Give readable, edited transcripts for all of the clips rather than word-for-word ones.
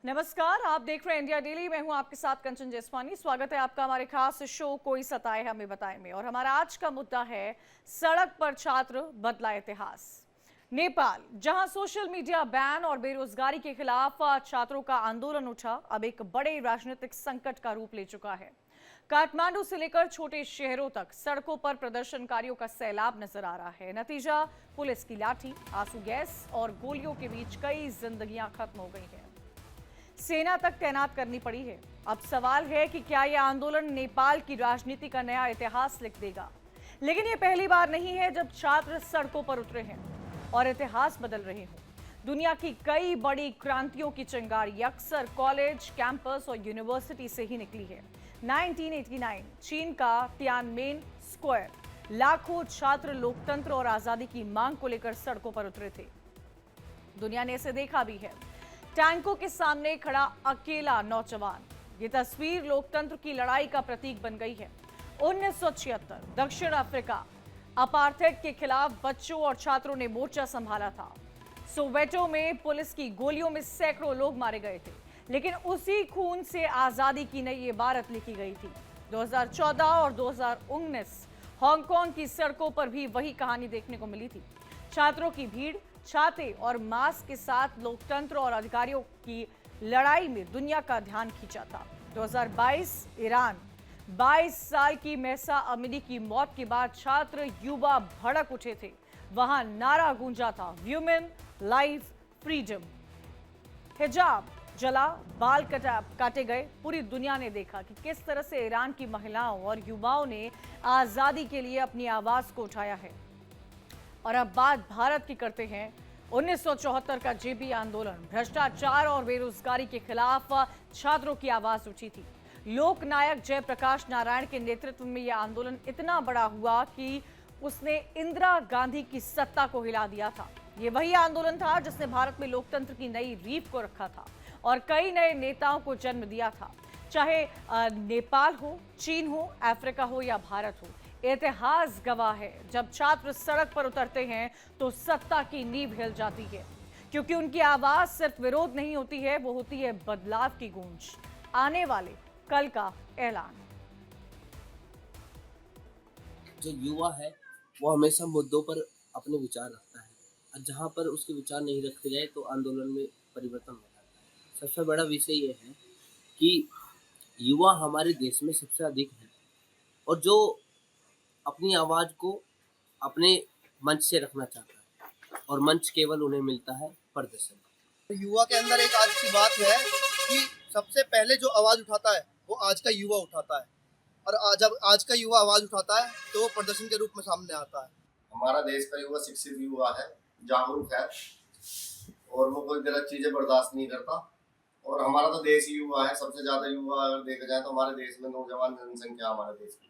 नमस्कार, आप देख रहे हैं इंडिया डेली। मैं हूं आपके साथ कंचन जसवानी। स्वागत है आपका हमारे खास शो कोई सताए हमें बताए में। और हमारा आज का मुद्दा है सड़क पर छात्र बदला इतिहास। नेपाल, जहां सोशल मीडिया बैन और बेरोजगारी के खिलाफ छात्रों का आंदोलन उठा, अब एक बड़े राजनीतिक संकट का रूप ले चुका है। काठमांडू से लेकर छोटे शहरों तक सड़कों पर प्रदर्शनकारियों का सैलाब नजर आ रहा है। नतीजा, पुलिस की लाठी, आंसू गैस और गोलियों के बीच कई जिंदगियां खत्म हो गई हैं। सेना तक तैनात करनी पड़ी है। अब सवाल है कि क्या यह आंदोलन नेपाल की राजनीति का नया इतिहास लिख देगा। लेकिन यह पहली बार नहीं है जब छात्र सड़कों पर उतरे हैं और इतिहास बदल रहे हों। दुनिया की कई बड़ी क्रांतियों की चिंगारी अक्सर कॉलेज, कैंपस और यूनिवर्सिटी से ही निकली है। 1989 चीन का तियानमेन स्क्वायर, लाखों छात्र लोकतंत्र और आजादी की मांग को लेकर सड़कों पर उतरे थे। दुनिया ने इसे देखा भी है। टैंकों के सामने खड़ा अकेला नौजवान, ये तस्वीर लोकतंत्र की लड़ाई का प्रतीक बन गई है। 1976 दक्षिण अफ्रीका, अपार्थेड के खिलाफ बच्चों और छात्रों ने मोर्चा संभाला था। सोवेटो में पुलिस की गोलियों में सैकड़ों लोग मारे गए थे, लेकिन उसी खून से आजादी की नई इबारत लिखी गई थी। 2014 और 2019 हांगकांग की सड़कों पर भी वही कहानी देखने को मिली थी। छात्रों की भीड़, छाते और मास्क के साथ लोकतंत्र और अधिकारियों की लड़ाई में दुनिया का ध्यान खींचा था। 2022 ईरान, 22 साल की महसा अमीनी की मौत के बाद छात्र युवा भड़क उठे थे। वहां नारा गूंजा था, व्यूमेन लाइफ फ्रीडम। हिजाब जला, बाल काटे गए। पूरी दुनिया ने देखा कि किस तरह से ईरान की महिलाओं और युवाओं ने आजादी के लिए अपनी आवाज को उठाया है। और अब बात भारत की करते हैं। 1974 का जेबी आंदोलन, भ्रष्टाचार और बेरोजगारी के खिलाफ छात्रों की आवाज उठी थी। लोकनायक जयप्रकाश नारायण के नेतृत्व में यह आंदोलन इतना बड़ा हुआ कि उसने इंदिरा गांधी की सत्ता को हिला दिया था। ये वही आंदोलन था जिसने भारत में लोकतंत्र की नई रीफ को रखा था और कई नए नेताओं को जन्म दिया था। चाहे नेपाल हो, चीन हो, अफ्रीका हो या भारत हो, इतिहास गवाह है, जब छात्र सड़क पर उतरते हैं तो सत्ता की नींव हिल जाती है, क्योंकि उनकी आवाज सिर्फ विरोध नहीं होती है, वो होती है बदलाव की गूंज, आने वाले कल का ऐलान। जो युवा है वो हमेशा मुद्दों पर अपने विचार रखता है और जहाँ पर उसके विचार नहीं रखे जाए तो आंदोलन में परिवर्तन हो जाता है। सबसे बड़ा विषय ये है कि युवा हमारे देश में सबसे अधिक है और जो अपनी आवाज़ को अपने मंच से रखना चाहता है और मंच केवल उन्हें मिलता है प्रदर्शन। युवा के अंदर एक आज की बात है कि सबसे पहले जो आवाज़ उठाता है वो आज का युवा उठाता है और जब आज का युवा आवाज़ उठाता है तो वो प्रदर्शन के रूप में सामने आता है। हमारा देश का युवा शिक्षित युवा है, जागरूक है और वो कोई गलत चीज़ें बर्दाश्त नहीं करता। और हमारा तो देश ही युवा है, सबसे ज़्यादा युवा अगर देखा जाए तो हमारे देश में नौजवान जनसंख्या हमारे देश की,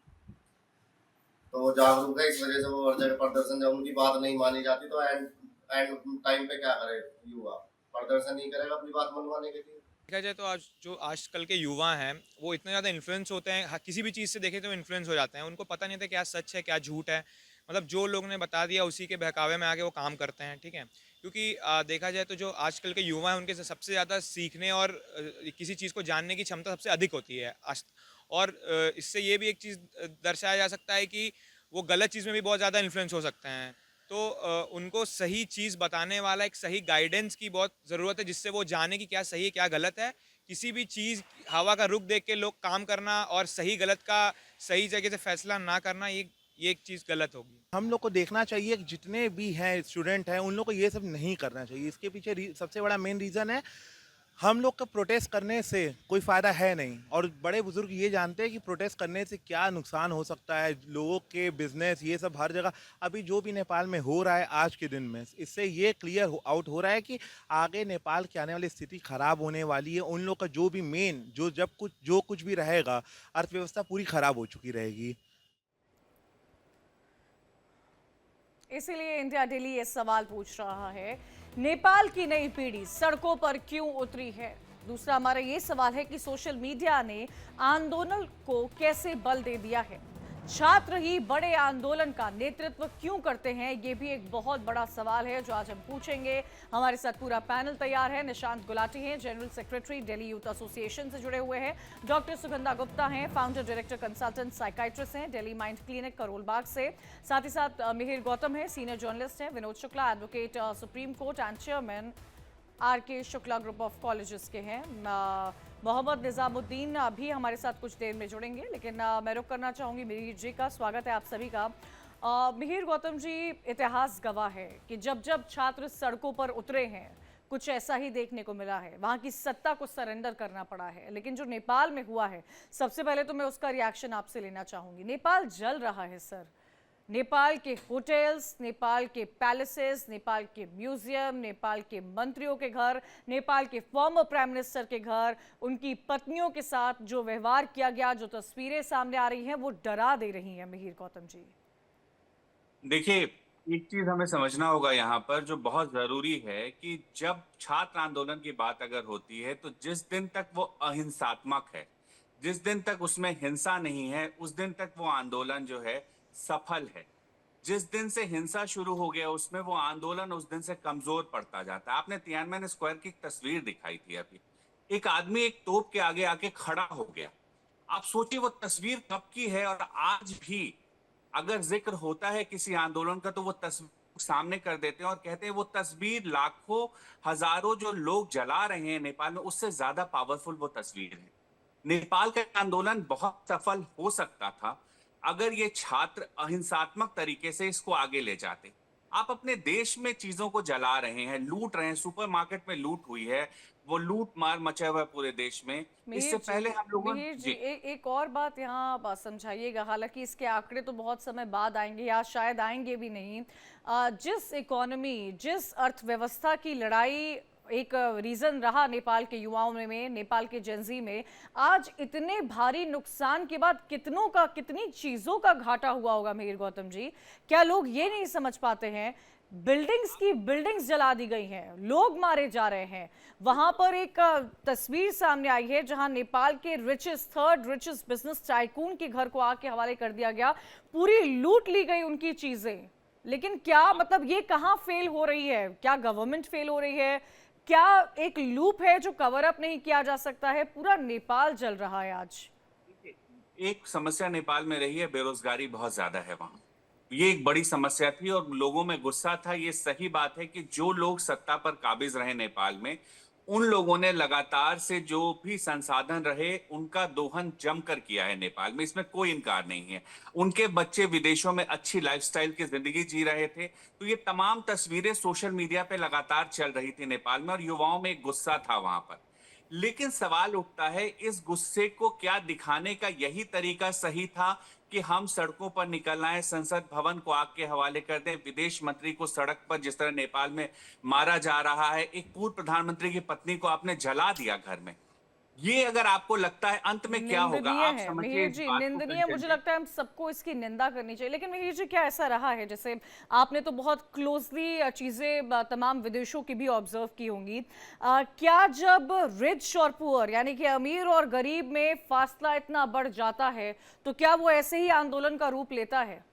तो वो जागरूक है। इस वजह से वो हर जगह प्रदर्शन, जब उनकी बात नहीं मानी जाती तो एंड टाइम पे क्या करे युवा, प्रदर्शन नहीं करेगा अपनी बात मनवाने के लिए। देखा जाए तो आज आजकल के युवा हैं वो इतने ज़्यादा इन्फ्लुएंस होते हैं, किसी भी चीज़ से देखें तो इन्फ्लुएंस हो जाते हैं। उनको पता नहीं था क्या सच है क्या झूठ है, मतलब जो लोग ने बता दिया उसी के बहकावे में आके वो काम करते हैं। ठीक है, क्योंकि देखा जाए तो जो आजकल के युवा हैं उनके सबसे ज़्यादा सीखने और किसी चीज़ को जानने की क्षमता सबसे अधिक होती है। और इससे ये भी एक चीज़ दर्शाया जा सकता है कि वो गलत चीज़ में भी बहुत ज़्यादा इन्फ्लुएंस हो सकते हैं। तो उनको सही चीज़ बताने वाला एक सही गाइडेंस की बहुत ज़रूरत है, जिससे वो जाने कि क्या सही है क्या गलत है। किसी भी चीज़, हवा का रुख देख के लोग काम करना और सही गलत का सही जगह से फैसला ना करना, ये एक चीज़ गलत होगी। हम लोग को देखना चाहिए कि जितने भी हैं स्टूडेंट हैं उन लोग को ये सब नहीं करना चाहिए। इसके पीछे सबसे बड़ा मेन रीज़न है, हम लोग का प्रोटेस्ट करने से कोई फ़ायदा है नहीं और बड़े बुजुर्ग ये जानते हैं कि प्रोटेस्ट करने से क्या नुकसान हो सकता है, लोगों के बिजनेस, ये सब हर जगह। अभी जो भी नेपाल में हो रहा है आज के दिन में, इससे ये क्लियर आउट हो रहा है कि आगे नेपाल की आने वाली स्थिति ख़राब होने वाली है। उन लोग का जो भी मेन जो कुछ भी रहेगा, अर्थव्यवस्था पूरी ख़राब हो चुकी रहेगी। इसीलिए इंडिया डेली ये सवाल पूछ रहा है, नेपाल की नई पीढ़ी सड़कों पर क्यों उतरी है। दूसरा हमारा ये सवाल है कि सोशल मीडिया ने आंदोलन को कैसे बल दे दिया है। छात्र ही बड़े आंदोलन का नेतृत्व क्यों करते हैं, ये भी एक बहुत बड़ा सवाल है जो आज हम पूछेंगे। हमारे साथ पूरा पैनल तैयार है। निशांत गुलाटी हैं, general secretary Delhi youth association से जुड़े हुए हैं। डॉक्टर सुगंधा गुप्ता हैं, फाउंडर डायरेक्टर कंसल्टेंट साइकाइट्रिस्ट हैं, दिल्ली माइंड क्लिनिक करोल बाग से। साथ ही साथ मिहिर गौतम है, सीनियर जर्नलिस्ट हैं। Vinod Shukla, advocate supreme court and chairman R K. Shukla group of colleges के हैं। मोहम्मद निजामुद्दीन भी हमारे साथ कुछ देर में जुड़ेंगे, लेकिन मैं रुक करना चाहूँगी मिहिर जी का। स्वागत है आप सभी का। मिहिर गौतम जी, इतिहास गवाह है कि जब जब छात्र सड़कों पर उतरे हैं कुछ ऐसा ही देखने को मिला है। वहाँ की सत्ता को सरेंडर करना पड़ा है। लेकिन जो नेपाल में हुआ है, सबसे पहले तो मैं उसका रिएक्शन आपसे लेना चाहूँगी। नेपाल जल रहा है सर। नेपाल के होटल्स, नेपाल के पैलेसेस, नेपाल के म्यूजियम, नेपाल के मंत्रियों के घर, नेपाल के फॉर्मर प्राइम मिनिस्टर के घर, उनकी पत्नियों के साथ जो व्यवहार किया गया, जो तस्वीरें सामने आ रही हैं, वो डरा दे रही हैं। मिहिर गौतम जी, देखिए, एक चीज हमें समझना होगा यहाँ पर जो बहुत जरूरी है कि जब छात्र आंदोलन की बात अगर होती है तो जिस दिन तक वो अहिंसात्मक है, जिस दिन तक उसमें हिंसा नहीं है, उस दिन तक वो आंदोलन जो है सफल है। जिस दिन से हिंसा शुरू हो गया उसमें वो आंदोलन उस दिन से कमजोर पड़ता जाता है। आपने तियानमेन स्क्वायर की एक तस्वीर दिखाई थी अभी, एक आदमी एक तोप के आगे आके खड़ा हो गया। आप सोचिए वो तस्वीर कब की है, और आज भी अगर जिक्र होता है किसी आंदोलन का तो वो तस्वीर सामने कर देते हैं और कहते हैं वो तस्वीर लाखों हजारों जो लोग जला रहे हैं नेपाल में, उससे ज्यादा पावरफुल वो तस्वीर है। नेपाल का आंदोलन बहुत सफल हो सकता था अगर ये छात्र अहिंसात्मक तरीके से इसको आगे ले जाते। आप अपने देश में चीजों को जला रहे हैं, लूट रहे हैं। सुपरमार्केट में लूट हुई है, वो लूट मार मचा हुआ है पूरे देश में। इससे पहले हम लोगों मिहिर जी, एक और बात यहाँ समझाइएगा। हालांकि इसके आंकड़े तो बहुत समय बाद आएंगे या शायद आएंगे भी नहीं। जिस इकोनॉमी, जिस अर्थव्यवस्था की लड़ाई एक रीजन रहा नेपाल के युवाओं में, नेपाल के जेंजी में, आज इतने भारी नुकसान के बाद कितनी चीजों का घाटा हुआ होगा। मिहिर गौतम जी, क्या लोग ये नहीं समझ पाते हैं? बिल्डिंग्स की बिल्डिंग्स जला दी गई हैं, लोग मारे जा रहे हैं। वहां पर एक तस्वीर सामने आई है जहां नेपाल के थर्ड रिचेस्ट बिजनेस टाइकून के घर को आग के हवाले कर दिया गया। पूरी लूट ली गई उनकी चीजें। लेकिन क्या मतलब ये कहां फेल हो रही है? क्या गवर्नमेंट फेल हो रही है? क्या एक लूप है जो कवर अप नहीं किया जा सकता है? पूरा नेपाल जल रहा है आज। एक समस्या नेपाल में रही है, बेरोजगारी बहुत ज्यादा है वहां। ये एक बड़ी समस्या थी और लोगों में गुस्सा था। ये सही बात है कि जो लोग सत्ता पर काबिज रहे नेपाल में, उन लोगों ने लगातार से जो भी संसाधन रहे उनका दोहन जमकर किया है नेपाल में, इसमें कोई इनकार नहीं है। उनके बच्चे विदेशों में अच्छी लाइफस्टाइल की जिंदगी जी रहे थे, तो ये तमाम तस्वीरें सोशल मीडिया पे लगातार चल रही थी नेपाल में और युवाओं में एक गुस्सा था वहां पर। लेकिन सवाल उठता है, इस गुस्से को क्या दिखाने का यही तरीका सही था कि हम सड़कों पर निकल आए, संसद भवन को आग के हवाले कर दें, विदेश मंत्री को सड़क पर जिस तरह नेपाल में मारा जा रहा है, एक पूर्व प्रधानमंत्री की पत्नी को आपने जला दिया घर में। ये अगर आपको लगता है अंत में क्या होगा, आप समझिए। मिहिर जी, निंदनीय, मुझे लगता है हम सबको इसकी निंदा करनी चाहिए। लेकिन मिहिर जी, क्या ऐसा रहा है, जैसे आपने तो बहुत क्लोजली चीजें तमाम विदेशों की भी ऑब्जर्व की होंगी, क्या जब रिच और पुअर यानी कि अमीर और गरीब में फासला इतना बढ़ जाता है तो क्या वो ऐसे ही आंदोलन का रूप लेता है?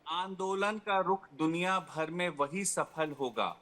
आंदोलन का रुख दुनिया भर में वही सफल होगा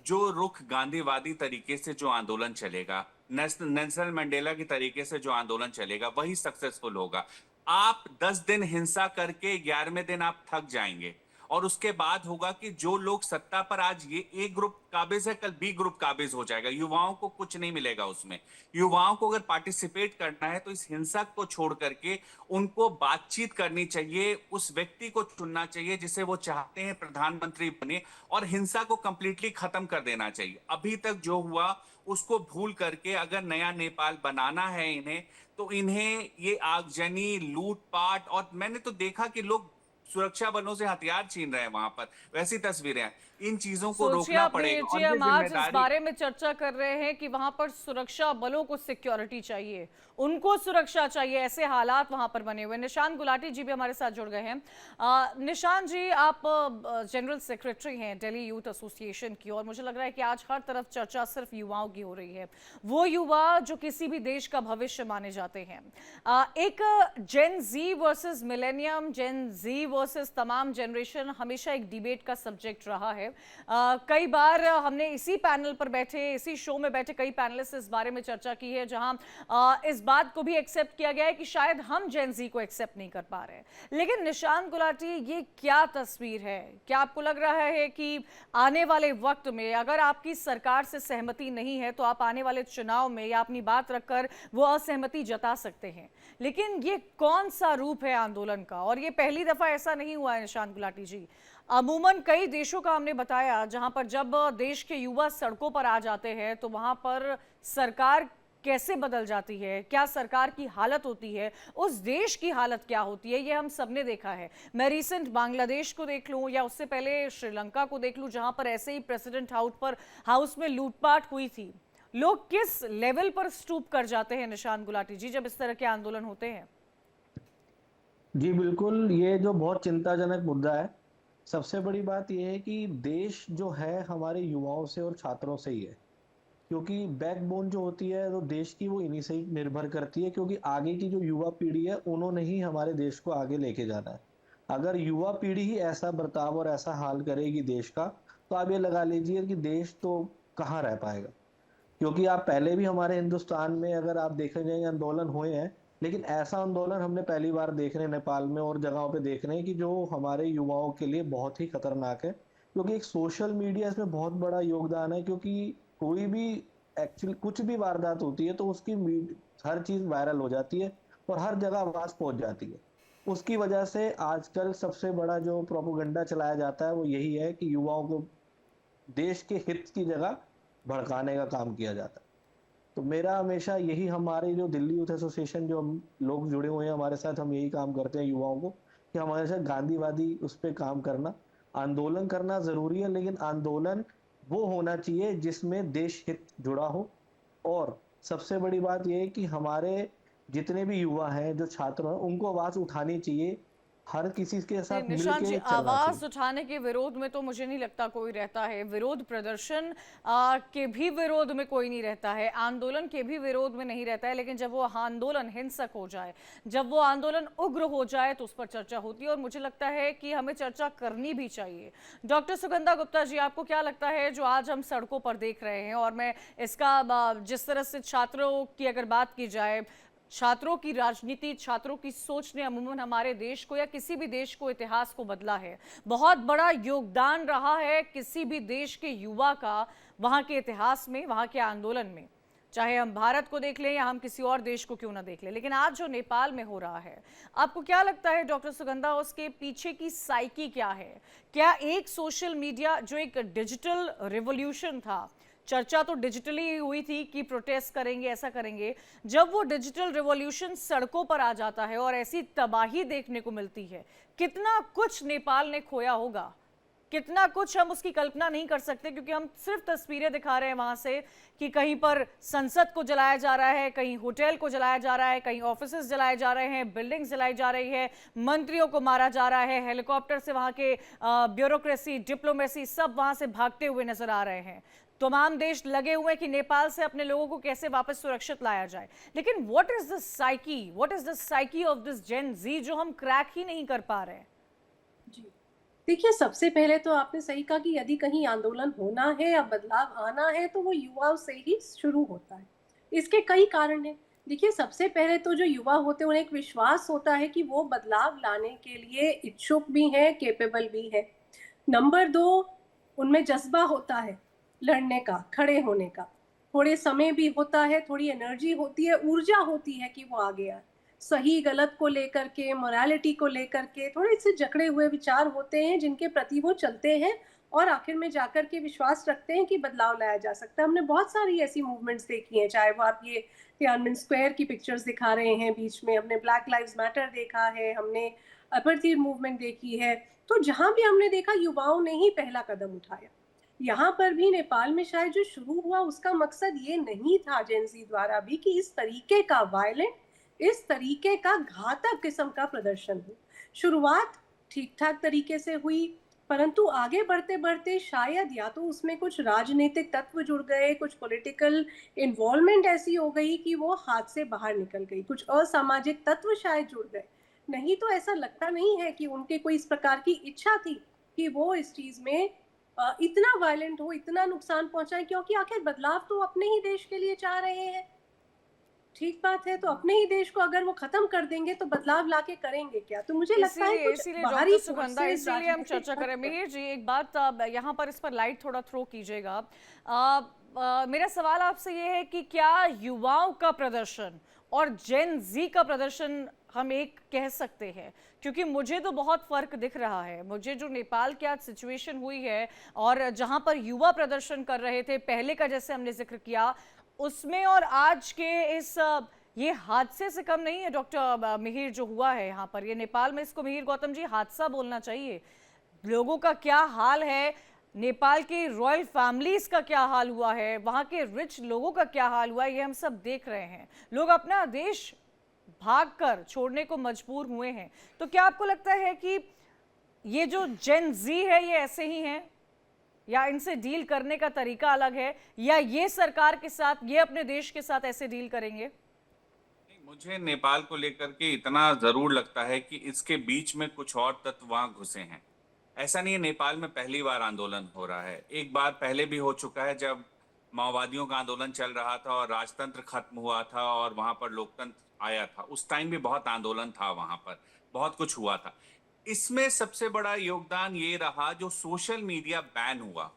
जो रुख गांधीवादी तरीके से जो आंदोलन चलेगा, नेल्सन मंडेला के तरीके से जो आंदोलन चलेगा, वही सक्सेसफुल होगा। आप 10 दिन हिंसा करके 11वें दिन आप थक जाएंगे और उसके बाद होगा कि जो लोग सत्ता पर आज ये ए ग्रुप काबिज है, कल बी ग्रुप काबिज हो जाएगा। युवाओं को कुछ नहीं मिलेगा उसमें। युवाओं को अगर पार्टिसिपेट करना है तो इस हिंसा को छोड़ करके उनको बातचीत करनी चाहिए, उस व्यक्ति को चुनना चाहिए जिसे वो चाहते हैं प्रधानमंत्री बने, और हिंसा को कंप्लीटली खत्म कर देना चाहिए। अभी तक जो हुआ उसको भूल करके अगर नया नेपाल बनाना है इन्हें, तो इन्हें ये आगजनी, लूटपाट, और मैंने तो देखा कि लोग सुरक्षा बलों से हथियार छीन रहे हैं वहां पर, वैसी तस्वीरें हैं। इन चीजों को सोचिए रोकना आप पड़ेगा और बेचिए, ये हम आज इस जिम्मेदारी। बारे में चर्चा कर रहे हैं कि वहां पर सुरक्षा बलों को सिक्योरिटी चाहिए, उनको सुरक्षा चाहिए, ऐसे हालात वहां पर बने हुए। निशान गुलाटी जी भी हमारे साथ जुड़ गए हैं। निशान जी, आप जनरल सेक्रेटरी हैं दिल्ली यूथ एसोसिएशन की, और मुझे लग रहा है कि आज हर तरफ चर्चा सिर्फ युवाओं की हो रही है, वो युवा जो किसी भी देश का भविष्य माने जाते हैं। एक जेन जी वर्सेस मिलेनियम, जेन जी वर्सेस तमाम जनरेशन हमेशा एक डिबेट का सब्जेक्ट रहा है। कई बार हमने इसी पैनल पर बैठे, इसी शो में बैठे कई पैनलिस्ट इस बारे में चर्चा की है, जहां इस बात को भी एक्सेप्ट किया गया है कि शायद हम जेन जी को एक्सेप्ट नहीं कर पा रहे। लेकिन निशान गुलाटी, ये क्या तस्वीर है? क्या आपको लग रहा है कि आने वाले वक्त में अगर आपकी सरकार से सहमति नहीं है तो आप आने वाले चुनाव में या अपनी बात रखकर वो असहमति जता सकते हैं, लेकिन ये कौन सा रूप है आंदोलन का? और ये पहली दफा ऐसा नहीं हुआ है निशान गुलाटी जी। अमूमन कई देशों का हमने बताया जहां पर जब देश के युवा सड़कों पर आ जाते हैं तो वहां पर सरकार कैसे बदल जाती है, क्या सरकार की हालत होती है, उस देश की हालत क्या होती है, ये हम सबने देखा है। मैं रिसेंट बांग्लादेश को देख लूं या उससे पहले श्रीलंका को देख लूं, जहां पर ऐसे ही प्रेसिडेंट हाउस में लूटपाट हुई थी। लोग किस लेवल पर स्टूप कर जाते हैं निशान गुलाटी जी जब इस तरह के आंदोलन होते हैं? जी बिल्कुल, ये जो बहुत चिंताजनक मुद्दा है। सबसे बड़ी बात ये है कि देश जो है हमारे युवाओं से और छात्रों से ही है, क्योंकि बैकबोन जो होती है तो देश की वो इन्हीं से ही निर्भर करती है, क्योंकि आगे की जो युवा पीढ़ी है उन्होंने ही हमारे देश को आगे लेके जाना है। अगर युवा पीढ़ी ही ऐसा बर्ताव और ऐसा हाल करेगी देश का, तो आप ये लगा लीजिए कि देश तो कहाँ रह पाएगा। क्योंकि आप पहले भी हमारे हिंदुस्तान में अगर आप देखे जाएंगे आंदोलन हुए हैं, लेकिन ऐसा आंदोलन हमने पहली बार देख रहे हैं नेपाल में और जगहों पे देख रहे हैं कि जो हमारे युवाओं के लिए बहुत ही खतरनाक है। क्योंकि एक सोशल मीडिया इसमें बहुत बड़ा योगदान है, क्योंकि कोई भी एक्चुअली कुछ भी वारदात होती है तो उसकी हर चीज वायरल हो जाती है और हर जगह आवाज पहुंच जाती है। उसकी वजह से आजकल सबसे बड़ा जो प्रोपोगंडा चलाया जाता है वो यही है कि युवाओं को देश के हित की जगह भड़काने का काम किया जाता है। तो मेरा हमेशा यही, हमारे जो दिल्ली यूथ एसोसिएशन जो हम लोग जुड़े हुए हैं हमारे साथ, हम यही काम करते हैं युवाओं को कि हमारे साथ गांधीवादी उस पर काम करना, आंदोलन करना जरूरी है, लेकिन आंदोलन वो होना चाहिए जिसमें देश हित जुड़ा हो। और सबसे बड़ी बात यह है कि हमारे जितने भी युवा हैं, जो छात्र हैं, उनको आवाज उठानी चाहिए, हर किसी के साथ निशान जी, मिलके चलना आवाज चाहिए। उठाने के विरोध में तो मुझे नहीं लगता कोई रहता है, विरोध प्रदर्शन के भी विरोध में कोई नहीं रहता है, आंदोलन के भी विरोध में नहीं रहता है, लेकिन जब वो आंदोलन हिंसक हो जाए, जब वो आंदोलन उग्र हो जाए तो उस पर चर्चा होती है, और मुझे लगता है कि हमें चर्चा करनी भी चाहिए। डॉक्टर सुगंधा गुप्ता जी, आपको क्या लगता है जो आज हम सड़कों पर देख रहे हैं? और मैं इसका जिस तरह से छात्रों की अगर बात की जाए, छात्रों की राजनीति, छात्रों की सोच ने अमूमन हमारे देश को या किसी भी देश को, इतिहास को बदला है। बहुत बड़ा योगदान रहा है किसी भी देश के युवा का वहां के इतिहास में, वहां के आंदोलन में, चाहे हम भारत को देख लें या हम किसी और देश को क्यों ना देख लें। लेकिन आज जो नेपाल में हो रहा है, आपको क्या लगता है डॉक्टर सुगंधा, उसके पीछे की साइकी क्या है? क्या एक सोशल मीडिया जो एक डिजिटल रिवॉल्यूशन था, चर्चा तो डिजिटली ही हुई थी कि प्रोटेस्ट करेंगे, ऐसा करेंगे, जब वो डिजिटल रिवॉल्यूशन सड़कों पर आ जाता है और ऐसी तबाही देखने को मिलती है, कितना कुछ नेपाल ने खोया होगा, कितना कुछ हम उसकी कल्पना नहीं कर सकते, क्योंकि हम सिर्फ तस्वीरें दिखा रहे हैं वहां से कि कहीं पर संसद को जलाया जा रहा है, कहीं होटल को जलाया जा रहा है, कहीं ऑफिसेज जलाए जा रहे हैं, बिल्डिंग्स जलाई जा रही है, मंत्रियों को मारा जा रहा है, हेलीकॉप्टर से वहां के ब्यूरोक्रेसी, डिप्लोमेसी सब वहां से भागते हुए नजर आ रहे हैं। तमाम देश लगे हुए हैं कि नेपाल से अपने लोगों को कैसे वापस सुरक्षित लाया जाए। लेकिन what is the psyche of this Gen Z जो हम क्रैक ही नहीं कर पा रहे हैं? जी, देखिए, सबसे पहले तो आपने सही कहा कि यदि कहीं आंदोलन होना है या बदलाव आना है तो वो युवाओं से ही शुरू होता है। इसके कई कारण हैं। देखिए, सबसे पहले तो जो युवा होते हैं उन्हें एक विश्वास होता है कि वो बदलाव लाने के लिए इच्छुक भी हैं, केपेबल भी हैं। नंबर 2, उनमें जज्बा होता है लड़ने का, खड़े होने का, थोड़े समय भी होता है, थोड़ी एनर्जी होती है, ऊर्जा होती है कि वो आगे आए। सही गलत को लेकर के, मोरालिटी को लेकर के थोड़े से जकड़े हुए विचार होते हैं जिनके प्रति वो चलते हैं और आखिर में जाकर के विश्वास रखते हैं कि बदलाव लाया जा सकता है। हमने बहुत सारी ऐसी मूवमेंट्स देखी हैं, चाहे वो आप ये तियानमेन स्क्वायर की पिक्चर्स दिखा रहे हैं बीच में, हमने ब्लैक लाइव्स मैटर देखा है, हमने अपरथीर मूवमेंट देखी है, तो जहां भी हमने देखा युवाओं ने ही पहला कदम उठाया। यहाँ पर भी नेपाल में शायद जो शुरू हुआ उसका मकसद ये नहीं था जेंजी द्वारा भी कि इस तरीके का वायलेंट, इस तरीके का घातक किस्म का प्रदर्शन हो। शुरुआत ठीक ठाक तरीके से हुई, परंतु आगे बढ़ते बढ़ते शायद या तो उसमें कुछ राजनीतिक तत्व जुड़ गए, कुछ पॉलिटिकल इन्वॉल्वमेंट ऐसी हो गई कि वो हाथ से बाहर निकल गई, कुछ असामाजिक तत्व शायद जुड़ गए। नहीं तो ऐसा लगता नहीं है कि उनके कोई इस प्रकार की इच्छा थी कि वो इस चीज में इतना वायलेंट हो, इतना नुकसान पहुंचाए, क्योंकि आखिर बदलाव तो अपने ही देश के लिए चाह रहे हैं। ठीक बात है, तो अपने ही देश को अगर वो खत्म कर देंगे तो बदलाव लाके करेंगे क्या? तो मुझे लगता है इसीलिए कुछ इसीलिए बाहरी डॉक्टर सुगंधा, फोर्सेस, इसीलिए हम राजनीतिक चर्चा करें। तत्व। मिहिर जी, एक बात यहाँ पर इस पर लाइट थोड़ा थ्रो कीजिएगा। मेरा सवाल आपसे ये है कि क्या युवाओं का प्रदर्शन और जेन जी का प्रदर्शन हम एक कह सकते हैं? क्योंकि मुझे तो बहुत फर्क दिख रहा है। मुझे जो नेपाल की आज सिचुएशन हुई है और जहां पर युवा प्रदर्शन कर रहे थे पहले का, जैसे हमने जिक्र किया, उसमें और आज के इस ये हादसे से कम नहीं है डॉक्टर मिहिर, जो हुआ है यहाँ पर। ये नेपाल में इसको, मिहिर गौतम जी, हादसा बोलना चाहिए। लोगों का क्या हाल है, नेपाल की रॉयल फैमिलीज का क्या हाल हुआ है, वहाँ के रिच लोगों का क्या हाल हुआ है, ये हम सब देख रहे हैं। लोग अपना देश भागकर छोड़ने को मजबूर हुए हैं। तो क्या आपको लगता है कि ये जो जेन जी है ये ऐसे ही हैं, या इनसे डील करने का तरीका अलग है, या ये सरकार के साथ, ये अपने देश के साथ ऐसे डील करेंगे? मुझे नेपाल को लेकर के इतना जरूर लगता है कि इसके बीच में कुछ और तत्व वहां घुसे हैं। ऐसा नहीं है नेपाल में पहली बार आंदोलन हो रहा है, एक बार पहले भी हो चुका है जब माओवादियों का आंदोलन चल रहा था और राजतंत्र खत्म हुआ था और वहां पर लोकतंत्र आया था। उस टाइम भी बहुत आंदोलन था, वहां पर बहुत कुछ हुआ था। इसमें सबसे बड़ा योगदान ये रहा जो सोशल मीडिया बैन हुआ।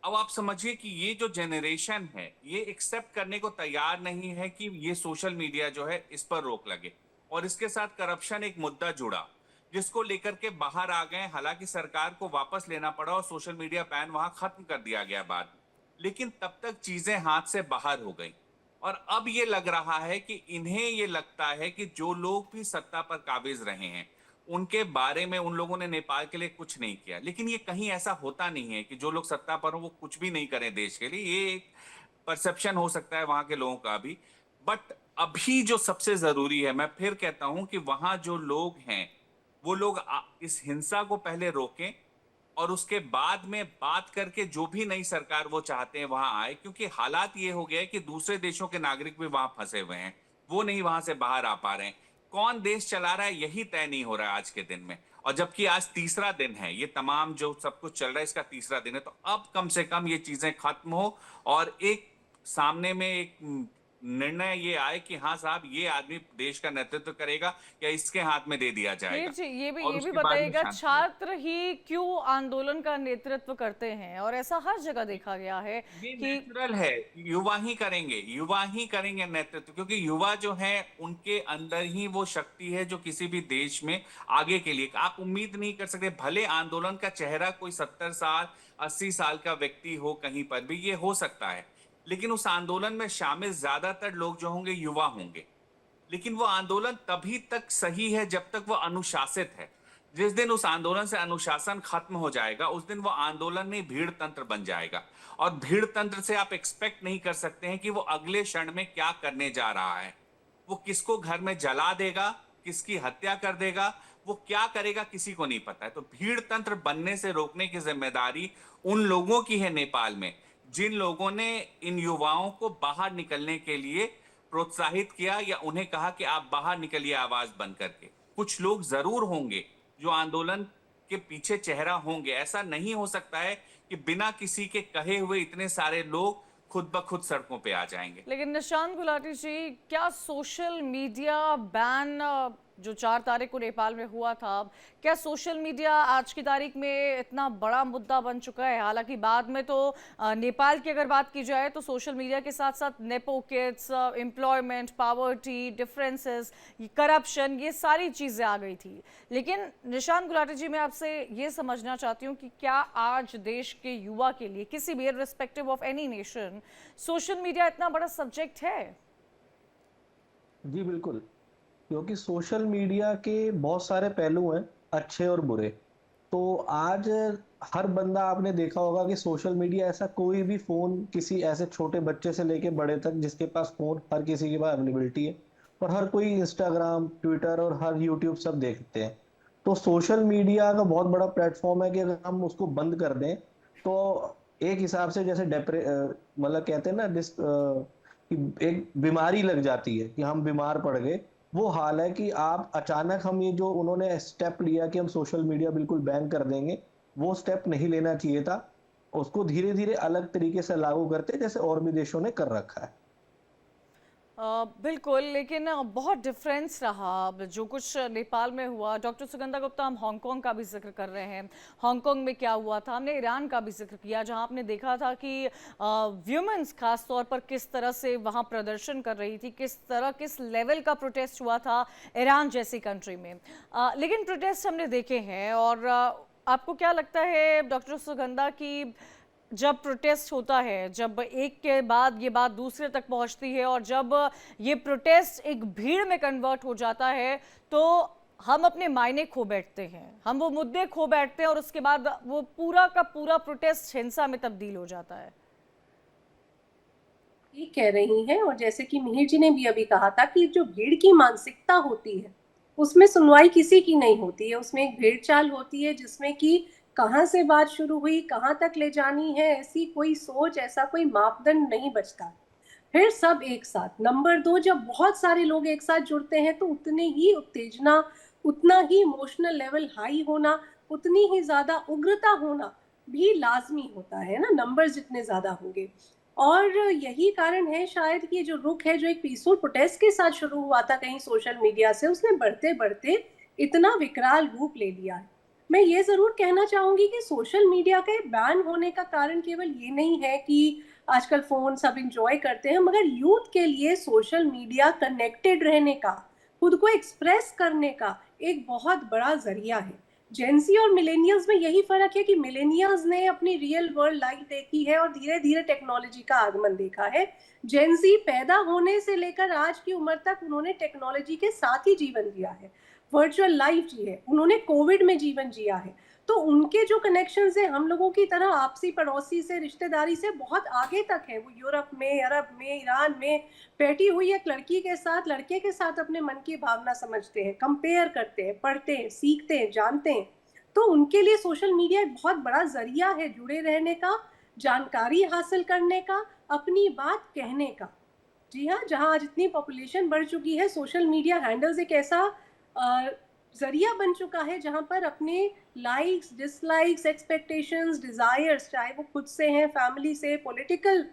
अब आप समझिए कि ये जो जनरेशन है ये एक्सेप्ट करने को तैयार नहीं है कि ये सोशल मीडिया जो है इस पर रोक लगे, और इसके साथ करप्शन एक मुद्दा जुड़ा जिसको लेकर के बाहर आ गए। हालांकि सरकार को वापस लेना पड़ा और सोशल मीडिया बैन वहां खत्म कर दिया गया बाद में, लेकिन तब तक चीजें हाथ से बाहर हो गई। और अब ये लग रहा है कि इन्हें ये लगता है कि जो लोग भी सत्ता पर काबिज रहे हैं उनके बारे में उन लोगों ने नेपाल के लिए कुछ नहीं किया। लेकिन ये कहीं ऐसा होता नहीं है कि जो लोग सत्ता पर हो वो कुछ भी नहीं करें देश के लिए। ये एक परसेप्शन हो सकता है वहां के लोगों का भी। बट अभी जो सबसे जरूरी है, मैं फिर कहता हूं कि वहां जो लोग हैं वो लोग इस हिंसा को पहले रोकें और उसके बाद में बात करके जो भी नई सरकार वो चाहते हैं वहां आए। क्योंकि हालात ये हो गए कि दूसरे देशों के नागरिक भी वहां फंसे हुए हैं, वो नहीं वहां से बाहर आ पा रहे हैं। कौन देश चला रहा है यही तय नहीं हो रहा है आज के दिन में। और जबकि आज तीसरा दिन है, ये तमाम जो सब कुछ चल रहा है इसका तीसरा दिन है, तो अब कम से कम ये चीजें खत्म हो और एक सामने में एक निर्णय ये आए कि हाँ साहब ये आदमी देश का नेतृत्व करेगा या इसके हाथ में दे दिया जाएगा। जी, ये भी और उसके बाद में बताइएगा, शांति छात्र ही क्यों आंदोलन का नेतृत्व करते हैं? और ऐसा हर जगह देखा गया है ये कि नेचुरल है, युवा ही करेंगे नेतृत्व, क्योंकि युवा जो है उनके अंदर ही वो शक्ति है जो किसी भी देश में आगे के लिए आप उम्मीद नहीं कर सकते। भले आंदोलन का चेहरा कोई 70 साल 80 साल का व्यक्ति हो, कहीं पर भी ये हो सकता है, लेकिन उस आंदोलन में शामिल ज्यादातर लोग जो होंगे युवा होंगे। लेकिन वो आंदोलन तभी तक सही है जब तक वो अनुशासित है। जिस दिन उस आंदोलन से अनुशासन खत्म हो जाएगा उस दिन वो आंदोलन नहीं भीड़ तंत्र बन जाएगा। और भीड़ तंत्र से आप एक्सपेक्ट नहीं कर सकते हैं कि वो अगले क्षण में क्या करने जा रहा है। वो किसको घर में जला देगा, किसकी हत्या कर देगा, वो क्या करेगा किसी को नहीं पता है। तो भीड़ तंत्र बनने से रोकने की जिम्मेदारी उन लोगों की है नेपाल में जिन लोगों ने इन युवाओं को बाहर निकलने के लिए प्रोत्साहित किया या उन्हें कहा कि आप बाहर निकलिए आवाज बंद करके। कुछ लोग जरूर होंगे जो आंदोलन के पीछे चेहरा होंगे। ऐसा नहीं हो सकता है कि बिना किसी के कहे हुए इतने सारे लोग खुद ब खुद सड़कों पे आ जाएंगे। लेकिन निशांत गुलाटी जी, क्या सोशल मीडिया बैन जो 4 तारीख को नेपाल में हुआ था, क्या सोशल मीडिया आज की तारीख में इतना बड़ा मुद्दा बन चुका है? हालांकि बाद में तो नेपाल की अगर बात की जाए तो सोशल मीडिया के साथ साथ nepo kids, employment, poverty, differences, corruption, ये सारी चीज़ें आ गई थी। लेकिन निशांत गुलाटी जी, मैं आपसे ये समझना चाहती हूँ कि क्या आज देश के युवा के लिए, किसी भी irrespective of any nation, social media इतना बड़ा सब्जेक्ट है? जी बिल्कुल, क्योंकि सोशल मीडिया के बहुत सारे पहलू हैं, अच्छे और बुरे। तो आज हर बंदा, आपने देखा होगा कि सोशल मीडिया, ऐसा कोई भी फ़ोन किसी ऐसे छोटे बच्चे से लेके बड़े तक जिसके पास फ़ोन, हर किसी के पास अवेलेबिलिटी है और हर कोई इंस्टाग्राम, ट्विटर और हर यूट्यूब सब देखते हैं। तो सोशल मीडिया का बहुत बड़ा प्लेटफ़ॉर्म है कि अगर हम उसको बंद कर दें, तो एक हिसाब से जैसे मतलब कहते हैं ना कि एक बीमारी लग जाती है कि हम बीमार पड़ गए, वो हाल है कि आप अचानक, हम ये जो उन्होंने स्टेप लिया कि हम सोशल मीडिया बिल्कुल बैन कर देंगे, वो स्टेप नहीं लेना चाहिए था। उसको धीरे-धीरे अलग तरीके से लागू करते जैसे और भी देशों ने कर रखा है। बिल्कुल, लेकिन बहुत डिफरेंस रहा अब जो कुछ नेपाल में हुआ। डॉक्टर सुगंधा गुप्ता, हम हांगकांग का भी जिक्र कर रहे हैं। हांगकांग में क्या हुआ था, हमने ईरान का भी जिक्र किया जहां आपने देखा था कि व्यूमेंस खास तौर पर किस तरह से वहां प्रदर्शन कर रही थी, किस लेवल का प्रोटेस्ट हुआ था ईरान जैसी कंट्री में। लेकिन प्रोटेस्ट हमने देखे हैं और आपको क्या लगता है डॉक्टर सुगंधा की जब प्रोटेस्ट होता है, जब एक के बाद ये बात दूसरे तक पहुंचती है और जब ये प्रोटेस्ट एक भीड़ में कन्वर्ट हो जाता है, तो हम अपने मायने खो बैठते हैं, हम वो मुद्दे खो बैठते हैं और उसके बाद वो पूरा का पूरा प्रोटेस्ट हिंसा में तब्दील हो जाता है। ठीक कह रही हैं, और जैसे कि मिहिर जी ने भी अभी कहा था कि जो भीड़ की मानसिकता होती है उसमें सुनवाई किसी की नहीं होती है, उसमें एक भेड़ चाल होती है जिसमें कि कहाँ से बात शुरू हुई, कहाँ तक ले जानी है, ऐसी कोई सोच, ऐसा कोई मापदंड नहीं बचता। फिर सब एक साथ, नंबर 2, जब बहुत सारे लोग एक साथ जुड़ते हैं तो उतने ही उत्तेजना, उतना ही इमोशनल लेवल हाई होना, उतनी ही ज्यादा उग्रता होना भी लाजमी होता है ना, नंबर जितने ज्यादा होंगे। और यही कारण है शायद कि जो रुख है, जो एक पीसफुल प्रोटेस्ट के साथ शुरू हुआ था कहीं सोशल मीडिया से, उसने बढ़ते बढ़ते इतना विकराल रूप ले लिया है। मैं ये जरूर कहना चाहूंगी कि सोशल मीडिया के बैन होने का कारण केवल ये नहीं है कि आजकल फोन सब इंजॉय करते हैं, मगर यूथ के लिए सोशल मीडिया कनेक्टेड रहने का, खुद को एक्सप्रेस करने का एक बहुत बड़ा जरिया है। जेंसी और मिलेनियल्स में यही फर्क है कि मिलेनियल्स ने अपनी रियल वर्ल्ड लाइफ देखी है और धीरे धीरे टेक्नोलॉजी का आगमन देखा है। जेंसी पैदा होने से लेकर आज की उम्र तक उन्होंने टेक्नोलॉजी के साथ ही जीवन जिया है, वर्चुअल लाइफ जी है, उन्होंने कोविड में जीवन जिया है। तो उनके जो कनेक्शंस है हम लोगों की तरह आपसी पड़ोसी से, रिश्तेदारी से बहुत आगे तक है। वो यूरोप में, अरब में, ईरान में बैठी हुई एक लड़की के साथ, लड़के के साथ अपने मन की भावना समझते हैं, कंपेयर करते हैं, पढ़ते हैं, सीखते हैं, जानते हैं। तो उनके लिए सोशल मीडिया एक बहुत बड़ा जरिया है जुड़े रहने का, जानकारी हासिल करने का, अपनी बात कहने का। जी हाँ, जहाँ आज इतनी पॉपुलेशन बढ़ चुकी है, सोशल मीडिया हैंडल्स एक ऐसा जरिया बन चुका है जहाँ पर अपने लाइक्स, डिसलाइक्स, एक्सपेक्टेशंस, डिजायर्स, चाहे वो खुद से हैं, फैमिली से, पॉलिटिकल,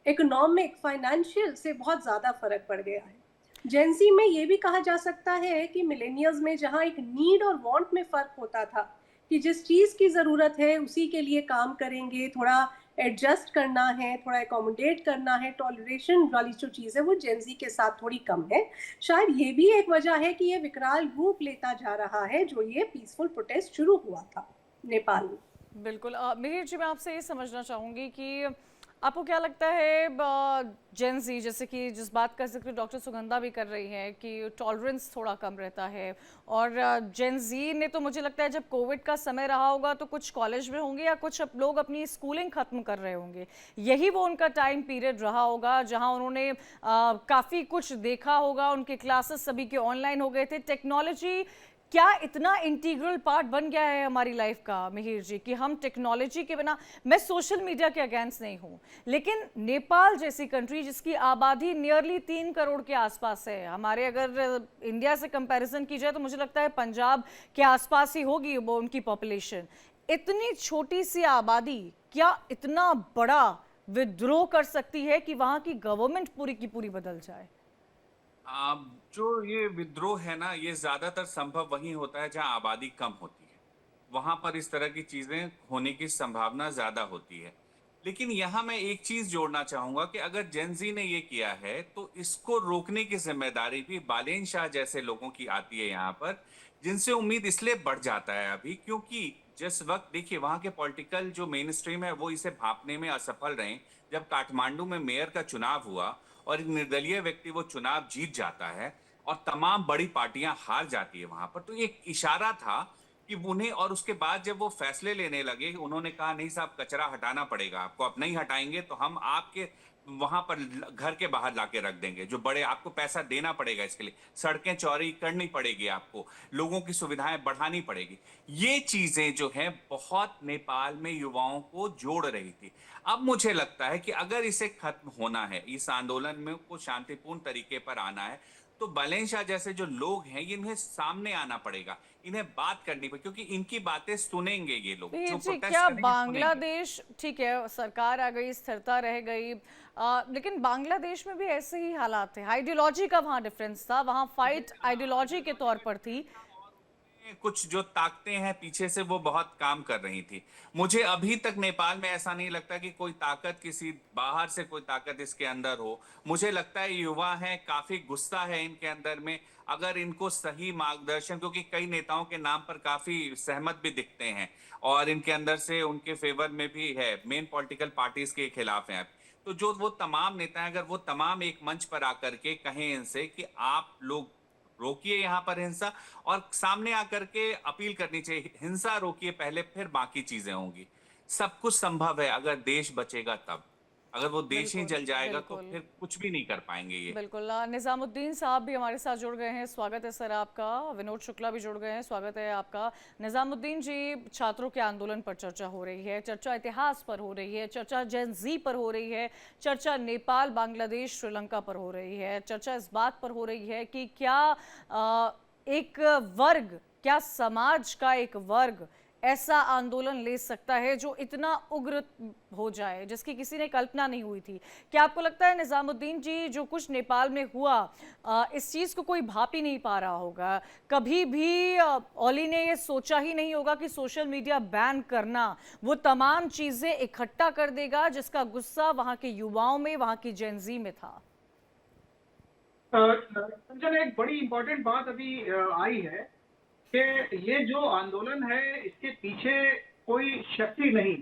इकोनॉमिक, फाइनेंशियल से बहुत ज़्यादा फर्क पड़ गया है। जेंसी में ये भी कहा जा सकता है कि मिलेनियल्स में जहाँ एक नीड और वांट में फ़र्क होता था कि जिस चीज़ की ज़रूरत है उसी के लिए काम करेंगे, थोड़ा एडजस्ट करना है, थोड़ा एकोमोडेट करना है, टॉलरेशन वाली जो चीज़ है वो जेंजी के साथ थोड़ी कम है। शायद ये भी एक वजह है कि ये विकराल रूप लेता जा रहा है जो ये पीसफुल प्रोटेस्ट शुरू हुआ था नेपाल में। बिल्कुल। मिहिर जी, मैं आपसे ये समझना चाहूँगी कि आपको क्या लगता है जेन ज़ी, जैसे कि जिस बात का जिक्र डॉक्टर सुगंधा भी कर रही हैं कि टॉलरेंस थोड़ा कम रहता है, और जेन ज़ी ने तो मुझे लगता है जब कोविड का समय रहा होगा तो कुछ कॉलेज में होंगे या कुछ लोग अपनी स्कूलिंग ख़त्म कर रहे होंगे, यही वो उनका टाइम पीरियड रहा होगा जहां उन्होंने काफ़ी कुछ देखा होगा, उनके क्लासेस सभी के ऑनलाइन हो गए थे। टेक्नोलॉजी क्या इतना इंटीग्रल पार्ट बन गया है हमारी लाइफ का मिहिर जी कि हम टेक्नोलॉजी के बिना, मैं सोशल मीडिया के अगेंस्ट नहीं हूँ, लेकिन नेपाल जैसी कंट्री जिसकी आबादी नियरली 3 करोड़ के आसपास है, हमारे अगर इंडिया से कंपैरिजन की जाए तो मुझे लगता है पंजाब के आसपास ही होगी वो उनकी पॉपुलेशन। इतनी छोटी सी आबादी क्या इतना बड़ा विद्रोह कर सकती है कि वहाँ की गवर्नमेंट पूरी की पूरी बदल जाए? जो ये विद्रोह है ना, ये ज्यादातर संभव वहीं होता है जहां आबादी कम होती है, वहां पर इस तरह की चीजें होने की संभावना ज्यादा होती है। लेकिन यहाँ मैं एक चीज जोड़ना चाहूंगा कि अगर जेनजी ने ये किया है तो इसको रोकने की जिम्मेदारी भी बालेन शाह जैसे लोगों की आती है यहाँ पर, जिनसे उम्मीद इसलिए बढ़ जाता है अभी क्योंकि जिस वक्त देखिए वहां के पॉलिटिकल जो मेन स्ट्रीम है वो इसे भांपने में असफल रहे। जब काठमांडू में मेयर का चुनाव हुआ और एक निर्दलीय व्यक्ति वो चुनाव जीत जाता है और तमाम बड़ी पार्टियां हार जाती है वहां पर, तो एक इशारा था कि उन्हें, और उसके बाद जब वो फैसले लेने लगे, उन्होंने कहा नहीं साहब कचरा हटाना पड़ेगा आपको, आप नहीं हटाएंगे तो हम आपके वहां पर घर के बाहर लाके रख देंगे, जो बड़े आपको पैसा देना पड़ेगा इसके लिए, सड़कें चौड़ी करनी पड़ेगी आपको, लोगों की सुविधाएं बढ़ानी पड़ेगी। ये चीजें जो हैं बहुत नेपाल में युवाओं को जोड़ रही थी। अब मुझे लगता है कि अगर इसे खत्म होना है, इस आंदोलन में को शांतिपूर्ण तरीके पर आना है, तो बालेन जैसे जो लोग हैं इन्हें सामने आना पड़ेगा, इन्हें बात करनी पड़ेगी, क्योंकि इनकी बातें सुनेंगे ये लोग ये जो जी प्रोटेस्ट क्या करेंगे, सुनेंगे। बांग्लादेश, ठीक है सरकार आ गई, स्थिरता रह गई, लेकिन बांग्लादेश में भी ऐसे ही हालात थे। आइडियोलॉजी का वहाँ डिफरेंस था, वहाँ फाइट आइडियोलॉजी के तौर पर थी। कुछ जो ताकतें हैं पीछे से वो बहुत काम कर रही थी। मुझे अभी तक नेपाल में ऐसा नहीं लगता कि कोई ताकत, किसी बाहर से कोई ताकत इसके अंदर हो। मुझे लगता है युवा हैं, काफी गुस्सा है इनके अंदर में, अगर इनको सही मार्गदर्शन, क्योंकि कई नेताओं के नाम पर काफी सहमत भी दिखते हैं और इनके अंदर से उनके फेवर में भी है, मेन पॉलिटिकल पार्टीज के खिलाफ हैं। तो जो वो तमाम नेता हैं, अगर वो तमाम एक मंच पर आकर के कहें इनसे कि आप लोग रोकिए यहाँ पर हिंसा, और सामने आकर के अपील करनी चाहिए हिंसा रोकिए पहले, फिर बाकी चीजें होंगी। सब कुछ संभव है अगर देश बचेगा तब। अगर वो देश ही बिल्कुल, जल जाएगा तो बिल्कुल। फिर कुछ भी नहीं कर पाएंगे ये। बिल्कुल। निजामुद्दीन साहब भी हमारे साथ जुड़ गए हैं, स्वागत है सर आपका। विनोद शुक्ला भी जुड़ गए हैं, स्वागत है आपका। निजामुद्दीन जी, छात्रों के आंदोलन पर चर्चा हो रही है, चर्चा इतिहास पर हो रही है, चर्चा जेन जी पर हो रही है, चर्चा नेपाल, बांग्लादेश, श्रीलंका पर हो रही है, चर्चा इस बात पर हो रही है कि क्या एक वर्ग, क्या समाज का एक वर्ग ऐसा आंदोलन ले सकता है जो इतना उग्र हो जाए, जिसकी किसी ने कल्पना नहीं हुई थी। क्या आपको लगता है निजामुद्दीन जी, जो कुछ नेपाल में हुआ, इस चीज़ को कोई भाप ही नहीं पा रहा होगा? कभी भी ओली ने ये सोचा ही नहीं होगा कि सोशल मीडिया बैन करना वो तमाम चीज़ें इकट्ठा कर देगा जिसका गुस्सा वहाँ के युवाओं में, वहाँ की जेनजी में था। संजन, एक बड़ी इंपॉर्टेंट बात अभी आई है कि ये जो आंदोलन है इसके पीछे कोई शक्ति नहीं।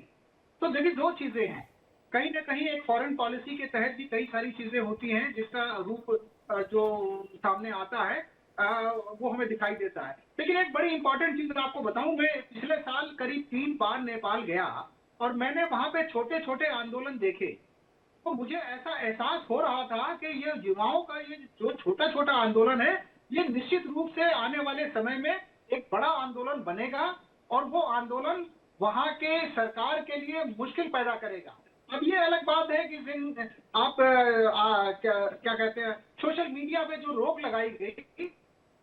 तो देखिए, दो चीजें हैं, कहीं ना कहीं एक फॉरेन पॉलिसी के तहत भी कई सारी चीजें होती हैं जिसका रूप जो सामने आता है वो हमें दिखाई देता है। लेकिन एक बड़ी इंपॉर्टेंट चीज आपको बताऊं, मैं पिछले साल करीब 3 बार नेपाल गया और मैंने वहां पे छोटे छोटे आंदोलन देखे, तो मुझे ऐसा एहसास हो रहा था कि ये युवाओं का ये जो छोटा छोटा आंदोलन है, ये निश्चित रूप से आने वाले समय में एक बड़ा आंदोलन बनेगा और वो आंदोलन वहां के सरकार के लिए मुश्किल पैदा करेगा। अब ये अलग बात है कि आप क्या कहते हैं, सोशल मीडिया पे जो रोक लगाई गई,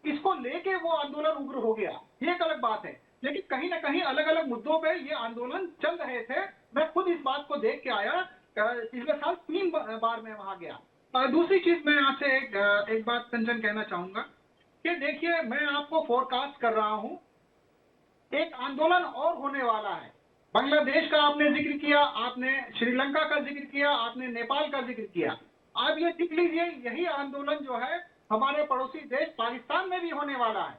इसको लेके वो आंदोलन उग्र हो गया, ये एक अलग बात है। लेकिन कहीं ना कहीं अलग अलग मुद्दों पे ये आंदोलन चल रहे थे। मैं खुद इस बात को देख के आया, पिछले साल 3 बार मैं वहां गया। दूसरी चीज मैं यहाँ से एक बात कंचन कहना चाहूंगा कि देखिए, मैं आपको फोरकास्ट कर रहा हूं, एक आंदोलन और होने वाला है। बांग्लादेश का आपने जिक्र किया, आपने श्रीलंका का जिक्र किया, आपने नेपाल का जिक्र किया। आप ये देख लीजिए, यही आंदोलन जो है हमारे पड़ोसी देश पाकिस्तान में भी होने वाला है,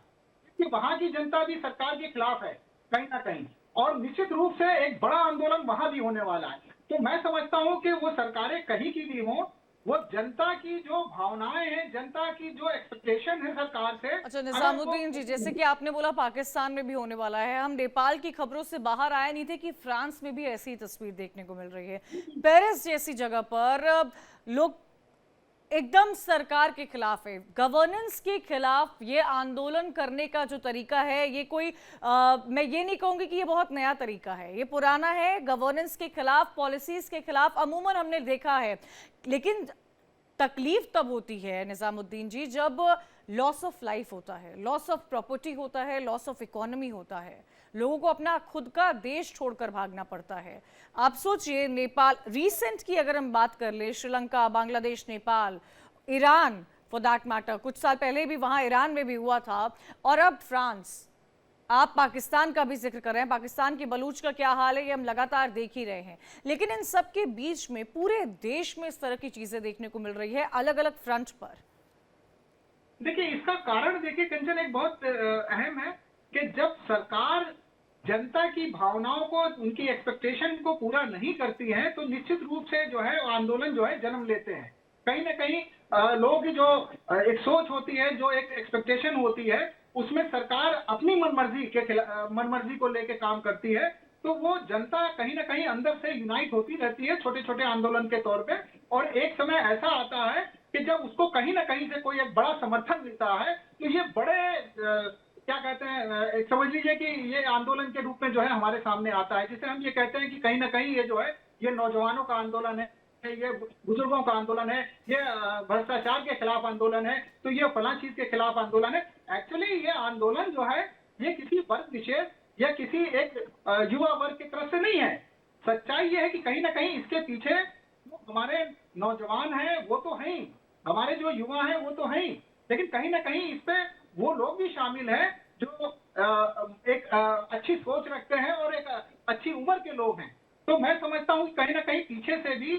कि वहां की जनता भी सरकार के खिलाफ है कहीं ना कहीं, और निश्चित रूप से एक बड़ा आंदोलन वहां भी होने वाला है। तो मैं समझता हूं कि वो सरकारें कहीं की भी हों, वो जनता की जो भावनाएं हैं, जनता की जो एक्सपेक्टेशन है सरकार से। अच्छा निजामुद्दीन जी, जैसे कि आपने बोला पाकिस्तान में भी होने वाला है, हम नेपाल की खबरों से बाहर आए नहीं थे कि फ्रांस में भी ऐसी तस्वीर देखने को मिल रही है। पेरिस जैसी जगह पर लोग एकदम सरकार के खिलाफ है, गवर्नेंस के खिलाफ ये आंदोलन करने का जो तरीका है, ये कोई मैं ये नहीं कहूंगी कि ये बहुत नया तरीका है, ये पुराना है। गवर्नेंस के खिलाफ, पॉलिसीज के खिलाफ अमूमन हमने देखा है। लेकिन तकलीफ तब होती है निजामुद्दीन जी, जब लॉस ऑफ लाइफ होता है, लॉस ऑफ प्रॉपर्टी होता है, लॉस ऑफ इकोनॉमी होता है, लोगों को अपना खुद का देश छोड़कर भागना पड़ता है। आप सोचिए, नेपाल रिसेंट की अगर हम बात कर ले, Sri Lanka, Bangladesh, Nepal, Iran for that matter, कुछ साल पहले भी वहां ईरान में भी हुआ था, और अब फ्रांस। आप पाकिस्तान का भी जिक्र कर रहे हैं, पाकिस्तान की बलूच का क्या हाल है ये हम लगातार देख ही रहे हैं। लेकिन इन सब के बीच में पूरे देश में इस तरह की चीजें देखने को मिल रही है, अलग अलग फ्रंट पर। देखिए, इसका कारण देखिए कंचन, एक बहुत अहम है कि जब सरकार जनता की भावनाओं को, उनकी एक्सपेक्टेशन को पूरा नहीं करती है, तो निश्चित रूप से जो है आंदोलन जो है जन्म लेते हैं। कहीं ना कहीं लोगों की जो एक सोच होती है, जो एक एक्सपेक्टेशन होती है, उसमें सरकार अपनी मनमर्जी को लेके काम करती है, तो वो जनता कहीं ना कहीं अंदर से यूनाइट होती रहती है छोटे छोटे आंदोलन के तौर पे, और एक समय ऐसा आता है कि जब उसको कहीं ना कहीं से कोई एक बड़ा समर्थन मिलता है, तो ये बड़े क्या कहते हैं, एक समझ लीजिए कि ये आंदोलन के रूप में जो है हमारे सामने आता है, जिसे हम ये कहते हैं कि कहीं ना कहीं ये जो है ये नौजवानों का आंदोलन है, ये बुजुर्गों का आंदोलन है, ये भ्रष्टाचार के खिलाफ आंदोलन है, तो ये फला चीज के खिलाफ आंदोलन है। एक्चुअली ये आंदोलन जो है ये किसी वर्ग विशेष या किसी एक युवा वर्ग की तरफ से नहीं है। सच्चाई ये है कि कहीं ना कहीं इसके पीछे जो हमारे नौजवान हैं वो तो हैं ही, हमारे जो युवा हैं वो तो हैं ही, लेकिन कहीं ना कहीं इस पे वो लोग भी शामिल हैं जो एक अच्छी सोच रखते हैं और एक अच्छी उम्र के लोग हैं। तो मैं समझता हूँ कि कहीं ना कहीं पीछे से भी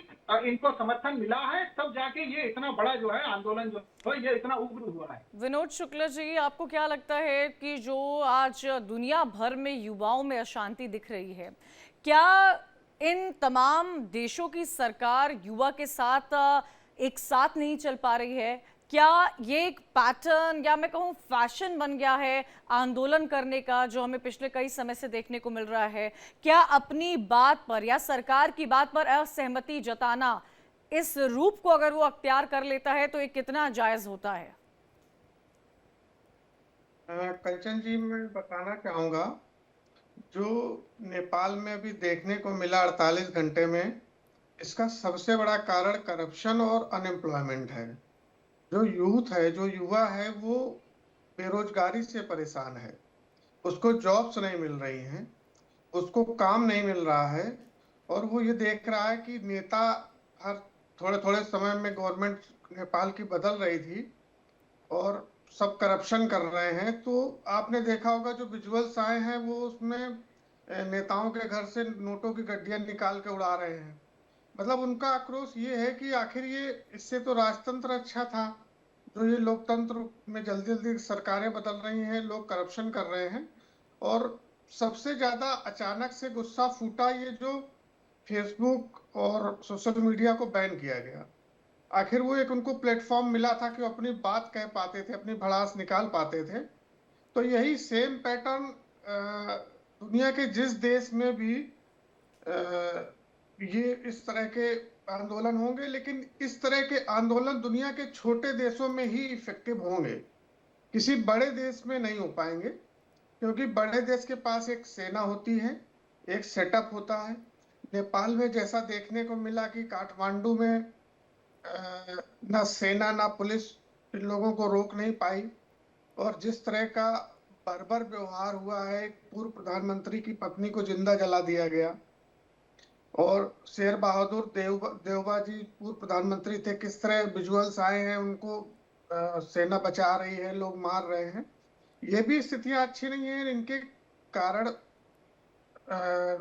इनको समर्थन मिला है, तब जाके ये इतना बड़ा जो है आंदोलन जो है ये इतना उग्र हुआ है। विनोद शुक्ला जी, आपको क्या लगता है कि जो आज दुनिया भर में युवाओं में अशांति दिख रही है, क्या इन तमाम देशों की सरकार युवा के साथ एक साथ नहीं चल पा रही है? क्या ये एक पैटर्न या मैं कहूँ फैशन बन गया है आंदोलन करने का, जो हमें पिछले कई समय से देखने को मिल रहा है? क्या अपनी बात पर या सरकार की बात पर असहमति जताना, इस रूप को अगर वो अख्तियार कर लेता है तो ये कितना जायज होता है? कंचन जी, मैं बताना चाहूँगा, जो नेपाल में अभी देखने को मिला 48 घंटे में, इसका सबसे बड़ा कारण करप्शन और अनएम्प्लॉयमेंट है। जो यूथ है, जो युवा है, वो बेरोजगारी से परेशान है, उसको जॉब्स नहीं मिल रही हैं, उसको काम नहीं मिल रहा है, और वो ये देख रहा है कि नेता हर थोड़े थोड़े समय में गवर्नमेंट नेपाल की बदल रही थी और सब करप्शन कर रहे हैं। तो आपने देखा होगा जो विजुअल्स आए हैं वो उसमें नेताओं के घर से नोटों की गड्डियां निकाल के उड़ा रहे हैं। मतलब उनका आक्रोश ये है कि आखिर ये इससे तो राजतंत्र अच्छा था, जो ये लोकतंत्र में जल्दी जल्दी सरकारें बदल रही हैं, लोग करप्शन कर रहे हैं। और सबसे ज्यादा अचानक से गुस्सा फूटा ये जो फेसबुक और सोशल मीडिया को बैन किया गया। आखिर वो एक उनको प्लेटफॉर्म मिला था कि वो अपनी बात कह पाते थे, अपनी भड़ास निकाल पाते थे। तो यही सेम पैटर्न दुनिया के जिस देश में भी ये इस तरह के आंदोलन होंगे, लेकिन इस तरह के आंदोलन दुनिया के छोटे देशों में ही इफेक्टिव होंगे, किसी बड़े देश में नहीं हो पाएंगे, क्योंकि बड़े देश के पास एक सेना होती है, एक सेटअप होता है। नेपाल में जैसा देखने को मिला कि काठमांडू में ना सेना ना पुलिस इन लोगों को रोक नहीं पाई, और जिस तरह का बर्बर व्यवहार हुआ है, पूर्व प्रधानमंत्री की पत्नी को जिंदा जला दिया गया, और शेर बहादुर देवबा जी पूर्व प्रधानमंत्री थे, किस तरह विजुअल्स आए हैं, उनको सेना बचा रही है, लोग मार रहे हैं। ये भी स्थितियां अच्छी नहीं है, इनके कारण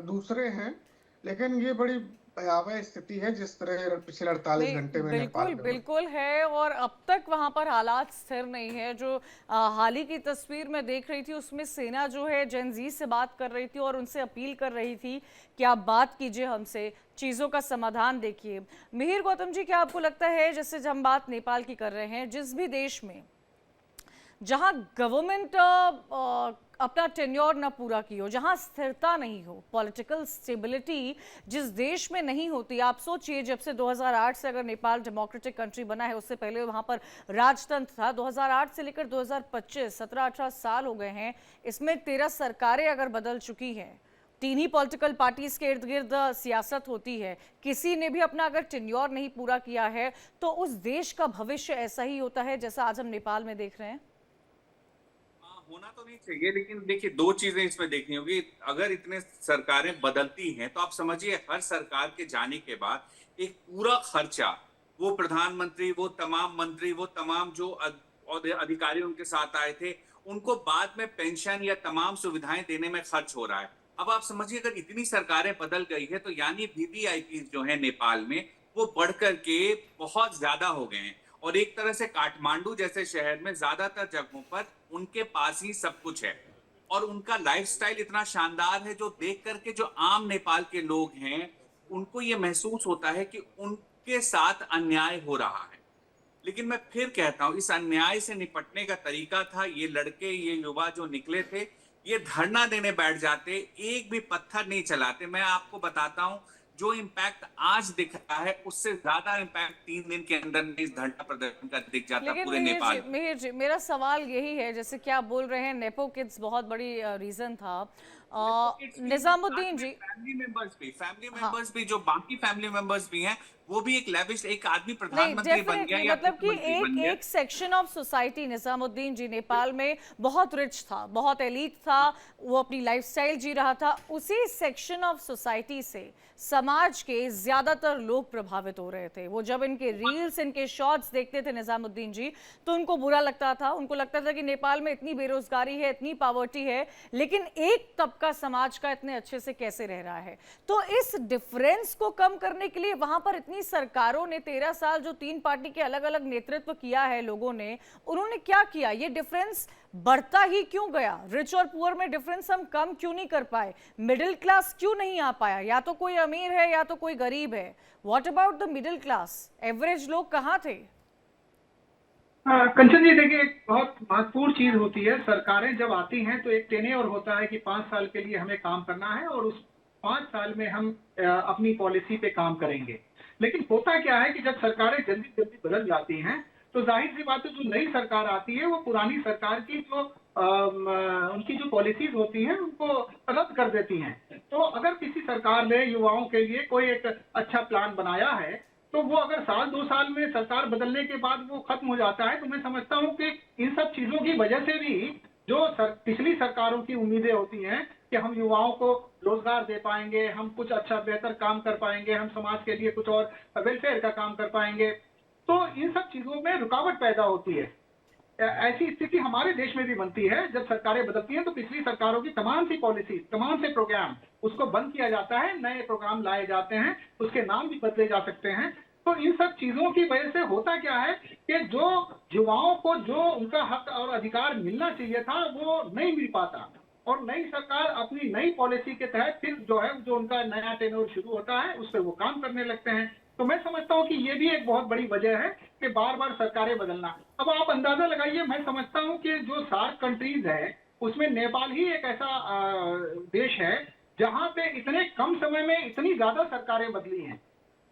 दूसरे हैं, लेकिन ये बड़ी भयावह स्थिति है जिस तरह पिछले 48 घंटे में नेपाल में बिल्कुल है। और अब तक वहां पर हालात स्थिर नहीं है। जो हाल ही की तस्वीर में देख रही थी उसमें सेना जो है जेन जी से बात कर रही थी और उनसे अपील कर रही थी कि आप बात कीजिए हमसे, चीज़ों का समाधान देखिए। मिहिर गौतम जी, क्या आपको लगता है, जैसे जब हम बात नेपाल की कर रहे हैं, जिस भी देश में जहां गवर्नमेंट अपना टेन्योर ना पूरा की हो, जहां स्थिरता नहीं हो, पॉलिटिकल स्टेबिलिटी जिस देश में नहीं होती, आप सोचिए जब से 2008 से अगर नेपाल डेमोक्रेटिक कंट्री बना है, उससे पहले वहां पर राजतंत्र था। 2008 से लेकर 2025 17-18 साल हो गए हैं, इसमें 13 सरकारें अगर बदल चुकी हैं, 3 ही पॉलिटिकल पार्टीज के इर्द गिर्द सियासत होती है, किसी ने भी अपना अगर टेन्योर नहीं पूरा किया है तो उस देश का भविष्य ऐसा ही होता है जैसा आज हम नेपाल में देख रहे हैं। होना तो नहीं चाहिए, लेकिन देखिए दो चीजें इसमें देखनी होगी। अगर इतने सरकारें बदलती हैं तो आप समझिए हर सरकार के जाने के बाद एक पूरा खर्चा, वो प्रधानमंत्री, वो तमाम मंत्री, वो तमाम जो अधिकारी उनके साथ आए थे, उनको बाद में पेंशन या तमाम सुविधाएं देने में खर्च हो रहा है। अब आप समझिए अगर इतनी सरकारें बदल गई है तो यानी वीवीआईपी जो है नेपाल में वो बढ़ करके बहुत ज्यादा हो गए हैं। और एक तरह से काठमांडू जैसे शहर में ज्यादातर जगहों पर उनके पास ही सब कुछ है और उनका लाइफस्टाइल इतना शानदार है, जो देख करके जो आम नेपाल के लोग हैं उनको ये महसूस होता है कि उनके साथ अन्याय हो रहा है। लेकिन मैं फिर कहता हूं, इस अन्याय से निपटने का तरीका था, ये लड़के, ये युवा जो निकले थे, ये धरना देने बैठ जाते, एक भी पत्थर नहीं चलाते। मैं आपको बताता हूं, जो इम्पैक्ट आज दिख रहा है उससे ज्यादा इम्पैक्ट 3 दिन के अंदर में इस धरना प्रदर्शन का दिख जाता लेकिन पूरे नेपाल में। मिहिर जी, मेरा सवाल यही है, जैसे कि आप बोल रहे हैं नेपो किड्स बहुत बड़ी रीजन था। निजामुद्दीन जी, फैमिली हाँ, मेंबर्स भी जो बाकी फैमिली मेंबर्स भी हैं, वो भी एक लेविश, एक आदमी नहीं प्रधानमंत्री बन गया डेफिनेटली, या मतलब कि मुख्यमंत्री बन गया। एक सेक्शन ऑफ सोसाइटी, निजामुद्दीन जी, नेपाल में बहुत रिच था, बहुत एलीट था, वो अपनी लाइफस्टाइल जी रहा था। उसी सेक्शन ऑफ सोसाइटी से समाज के ज्यादातर लोग प्रभावित हो रहे थे। वो जब इनके रील्स, इनके शॉर्ट्स देखते थे निजामुद्दीन जी, तो उनको बुरा लगता था। उनको लगता था कि नेपाल में इतनी बेरोजगारी है, इतनी पॉवर्टी है, लेकिन एक तबका समाज का इतने अच्छे से कैसे रह रहा है। तो इस डिफरेंस को कम करने के लिए वहां पर इतनी सरकारों ने 13 साल जो 3 पार्टी के अलग अलग नेतृत्व किया है लोगों ने, उन्होंने क्या किया? ये डिफरेंस बढ़ता ही क्यों गया? रिच और पुअर में डिफरेंस हम कम क्यों नहीं कर पाए? मिडिल क्लास क्यों नहीं आ पाया? या तो कोई अमीर है या तो कोई गरीब है। What about the middle class? Average लोग कहां थे? कंचन जी, देखिए, एक बहुत महत्वपूर्ण चीज होती है, सरकारें जब आती हैं तो एक टेन्योर होता है कि 5 साल के लिए हमें काम करना है और उस 5 साल में हम अपनी पॉलिसी पे काम करेंगे। लेकिन होता क्या है कि जब सरकारें जल्दी जल्दी बदल जाती हैं तो जाहिर सी बात है, जो नई सरकार आती है वो पुरानी सरकार की जो उनकी जो पॉलिसीज होती हैं उनको रद्द कर देती हैं। तो अगर किसी सरकार ने युवाओं के लिए कोई एक अच्छा प्लान बनाया है, तो वो अगर 1-2 साल में सरकार बदलने के बाद वो खत्म हो जाता है, तो मैं समझता हूँ कि इन सब चीजों की वजह से भी जो पिछली सरकारों की उम्मीदें होती हैं कि हम युवाओं को रोजगार दे पाएंगे, हम कुछ अच्छा बेहतर काम कर पाएंगे, हम समाज के लिए कुछ और वेलफेयर का काम कर पाएंगे, तो इन सब चीजों में रुकावट पैदा होती है। ऐसी स्थिति हमारे देश में भी बनती है। जब सरकारें बदलती हैं तो पिछली सरकारों की तमाम सी पॉलिसी, तमाम से प्रोग्राम, उसको बंद किया जाता है, नए प्रोग्राम लाए जाते हैं, उसके नाम भी बदले जा सकते हैं। तो इन सब चीजों की वजह से होता क्या है कि जो युवाओं को जो उनका हक और अधिकार मिलना चाहिए था वो नहीं मिल पाता, और नई सरकार अपनी नई पॉलिसी के तहत फिर जो है, जो उनका नया टेन्योर शुरू होता है, उस पर वो काम करने लगते हैं। तो मैं समझता हूँ कि ये भी एक बहुत बड़ी वजह है कि बार बार सरकारें बदलना। अब आप अंदाजा लगाइए, मैं समझता हूँ कि जो सार्क कंट्रीज है उसमें नेपाल ही एक ऐसा देश है जहाँ पे इतने कम समय में इतनी ज्यादा सरकारें बदली हैं।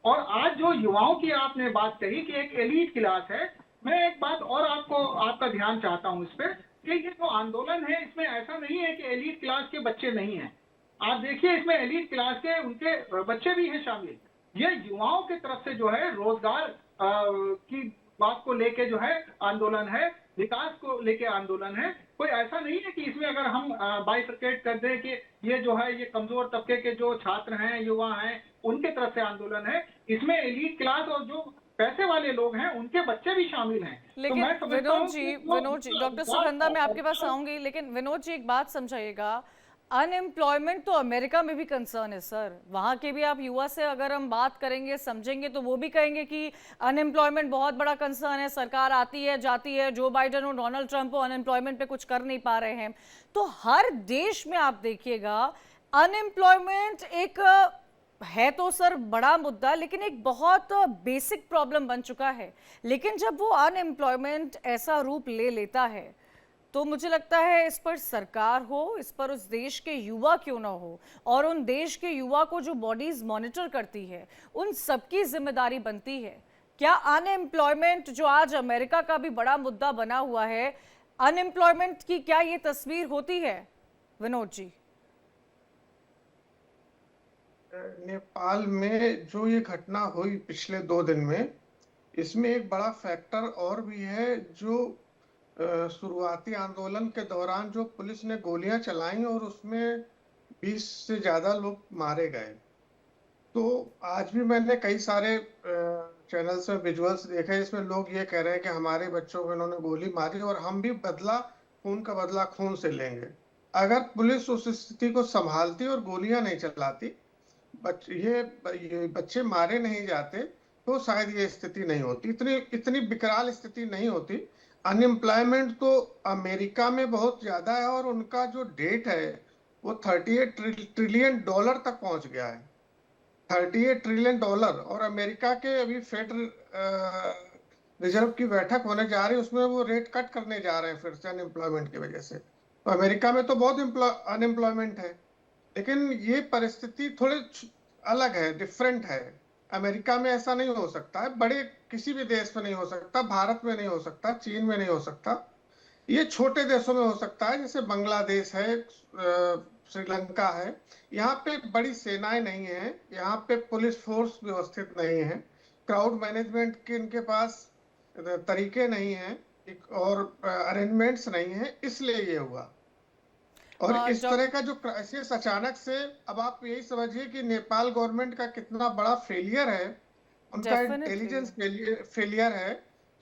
और आज जो युवाओं की आपने बात कही कि एक एलीट क्लास है, मैं एक बात और आपका ध्यान चाहता हूँ इस पर, कि ये जो आंदोलन है इसमें ऐसा नहीं है कि एलीट क्लास के बच्चे नहीं हैं। आप देखिए, इसमें एलीट क्लास के उनके बच्चे भी हैं शामिल। ये युवाओं की तरफ से जो है रोजगार की बात को लेके जो है आंदोलन है, विकास को लेके आंदोलन है। कोई ऐसा नहीं है कि इसमें अगर हम बाइफरकेट कर दें कि ये जो है ये कमजोर तबके के जो छात्र हैं, युवा हैं, उनके तरफ से आंदोलन है। इसमें एलीट क्लास और जो पैसे वाले लोग हैं उनके बच्चे भी शामिल हैं। लेकिन तो मैं समझता हूं कि विनोद जी, डॉक्टर सुगंधा, मैं आपके पास आऊंगी, लेकिन विनोद जी एक बात समझाइएगा, अनएम्प्लॉयमेंट तो अमेरिका में भी कंसर्न है सर। वहाँ के भी आप युवा से अगर हम बात करेंगे, समझेंगे, तो वो भी कहेंगे कि अनएम्प्लॉयमेंट बहुत बड़ा कंसर्न है। सरकार आती है जाती है, जो बाइडन और डोनाल्ड ट्रंप अनएम्प्लॉयमेंट पे कुछ कर नहीं पा रहे हैं। तो हर देश में आप देखिएगा अनएम्प्लॉयमेंट एक है तो सर बड़ा मुद्दा, लेकिन एक बहुत बेसिक प्रॉब्लम बन चुका है। लेकिन जब वो अनएम्प्लॉयमेंट ऐसा रूप ले लेता है तो मुझे लगता है इस पर सरकार हो, इस पर उस देश के युवा क्यों ना हो, और उन देश के युवा को जो बॉडीज मॉनिटर करती है उन सबकी जिम्मेदारी बनती है। क्या अनएम्प्लॉयमेंट जो आज अमेरिका का भी बड़ा मुद्दा बना हुआ है, अनएम्प्लॉयमेंट की क्या ये तस्वीर होती है विनोद जी? नेपाल में जो ये घटना हुई पिछले 2 दिन में, इसमें एक बड़ा फैक्टर और भी है। जो शुरुआती आंदोलन के दौरान जो पुलिस ने गोलियां चलाई और उसमें 20 से ज्यादा लोग मारे गए। तो आज भी मैंने कई सारे चैनल्स में विजुअल्स देखे, इसमें लोग ये कह रहे हैं कि हमारे बच्चों को इन्होंने गोली मारी और हम भी बदला, खून का बदला खून से लेंगे। अगर पुलिस उस स्थिति को संभालती और गोलियां नहीं चलाती, ये बच्चे मारे नहीं जाते, तो शायद ये स्थिति नहीं होती, इतनी विकराल स्थिति नहीं होती। अनएम्प्लॉयमेंट तो अमेरिका में बहुत ज्यादा है और उनका जो डेट है वो $38 ट्रिलियन तक पहुंच गया है। $38 ट्रिलियन। और अमेरिका के अभी फेड रिजर्व की बैठक होने जा रही है, उसमें वो रेट कट करने जा रहे हैं फिर से अनएम्प्लॉयमेंट की वजह से। तो अमेरिका में तो बहुत अनएम्प्लॉयमेंट है, लेकिन ये परिस्थिति थोड़ी अलग है, डिफरेंट है। अमेरिका में ऐसा नहीं हो सकता है, बड़े किसी भी देश में नहीं हो सकता, भारत में नहीं हो सकता, चीन में नहीं हो सकता। ये छोटे देशों में हो सकता है, जैसे बांग्लादेश है, श्रीलंका है। यहाँ पे बड़ी सेनाएं नहीं है, यहाँ पे पुलिस फोर्स व्यवस्थित नहीं है, क्राउड मैनेजमेंट के इनके पास तरीके नहीं है और अरेंजमेंट्स नहीं है, इसलिए ये हुआ। और इस तरह का जो क्राइसिस अचानक से, अब आप यही समझिए कि नेपाल गवर्नमेंट का कितना बड़ा फेलियर है, उनका इंटेलिजेंस फेलियर है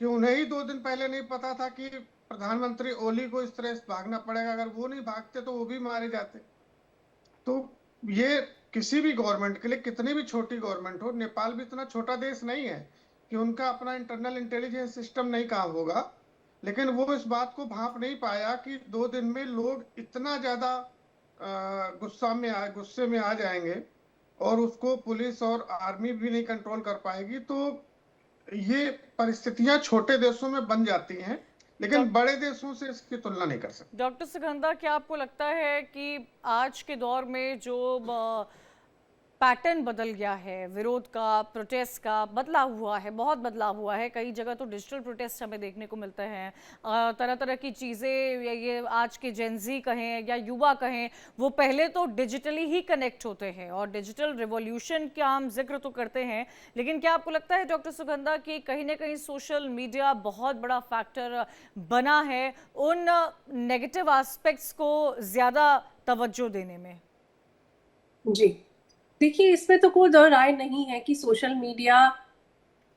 कि उन्हें ही 2 दिन पहले नहीं पता था कि प्रधानमंत्री ओली को इस तरह से भागना पड़ेगा। अगर वो नहीं भागते तो वो भी मारे जाते। तो ये किसी भी गवर्नमेंट के लिए, कितनी भी छोटी गवर्नमेंट हो, नेपाल भी इतना छोटा देश नहीं है कि उनका अपना इंटरनल इंटेलिजेंस सिस्टम नहीं काम होगा, लेकिन वो इस बात को भांप नहीं पाया कि 2 दिन में लोग इतना ज्यादा गुस्से में आ जाएंगे और उसको पुलिस और आर्मी भी नहीं कंट्रोल कर पाएगी। तो ये परिस्थितियां छोटे देशों में बन जाती हैं, लेकिन बड़े देशों से इसकी तुलना नहीं कर सकते। डॉक्टर सुगंधा, क्या आपको लगता है कि आज के दौर में जो पैटर्न बदल गया है, विरोध का, प्रोटेस्ट का बदलाव हुआ है, बहुत बदलाव हुआ है, कई जगह तो डिजिटल प्रोटेस्ट हमें देखने को मिलते हैं, तरह तरह की चीज़ें, ये आज के जेनजी कहें या युवा कहें, वो पहले तो डिजिटली ही कनेक्ट होते हैं और डिजिटल रिवॉल्यूशन का हम जिक्र तो करते हैं, लेकिन क्या आपको लगता है डॉक्टर सुगंधा कि कहीं ना कहीं सोशल मीडिया बहुत बड़ा फैक्टर बना है उन नेगेटिव एस्पेक्ट्स को ज़्यादा तवज्जो देने में? जी, देखिए, इसमें तो कोई दो राय नहीं है कि सोशल मीडिया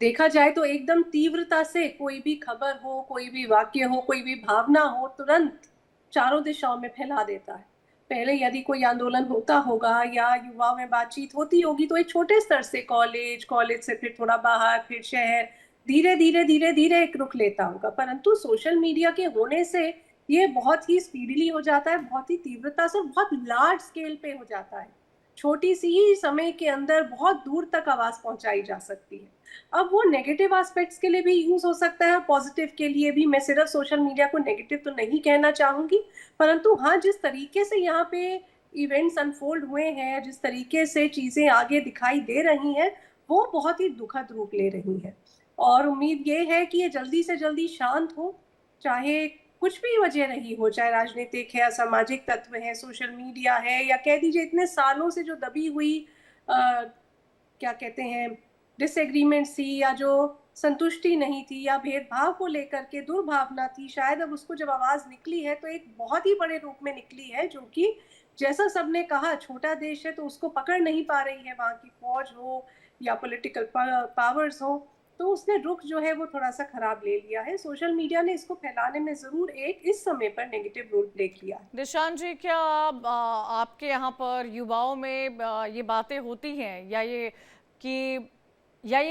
देखा जाए तो एकदम तीव्रता से कोई भी खबर हो, कोई भी वाक्य हो, कोई भी भावना हो, तुरंत चारों दिशाओं में फैला देता है। पहले यदि कोई आंदोलन होता होगा या युवाओं में बातचीत होती होगी तो एक छोटे स्तर से कॉलेज से फिर थोड़ा बाहर, फिर शहर, धीरे एक रुख लेता होगा। परंतु सोशल मीडिया के होने से ये बहुत ही स्पीडीली हो जाता है, बहुत ही तीव्रता से, बहुत लार्ज स्केल पे हो जाता है। छोटी सी ही समय के अंदर बहुत दूर तक आवाज पहुंचाई जा सकती है। अब वो नेगेटिव एस्पेक्ट्स के लिए भी यूज हो सकता है, पॉजिटिव के लिए भी। मैं सिर्फ सोशल मीडिया को नेगेटिव तो नहीं कहना चाहूंगी, परंतु हाँ, जिस तरीके से यहाँ पे इवेंट्स अनफोल्ड हुए हैं, जिस तरीके से चीजें आगे दिखाई दे रही हैं, वो बहुत ही दुखद रूप ले रही हैं। और उम्मीद ये है कि ये जल्दी से जल्दी शांत हो, चाहे कुछ भी वजह रही हो, चाहे राजनीतिक है, सामाजिक तत्व है, सोशल मीडिया है, या कह दीजिए इतने सालों से जो दबी हुई क्या कहते हैं डिसएग्रीमेंट थी, या जो संतुष्टि नहीं थी, या भेदभाव को लेकर के दुर्भावना थी, शायद अब उसको जब आवाज निकली है तो एक बहुत ही बड़े रूप में निकली है, जो कि जैसा सबने कहा छोटा देश है तो उसको पकड़ नहीं पा रही है वहां की फौज हो या पॉलिटिकल पावर्स हो, तो उसने रुख जो है वो थोड़ा सा खराब ले लिया है। सोशल मीडिया ने इसको फैलाने में जरूर एक इस समय पर नेगेटिव रोल प्ले किया है। निशान जी, क्या आपके यहाँ पर युवाओं में ये बातें होती हैं, या ये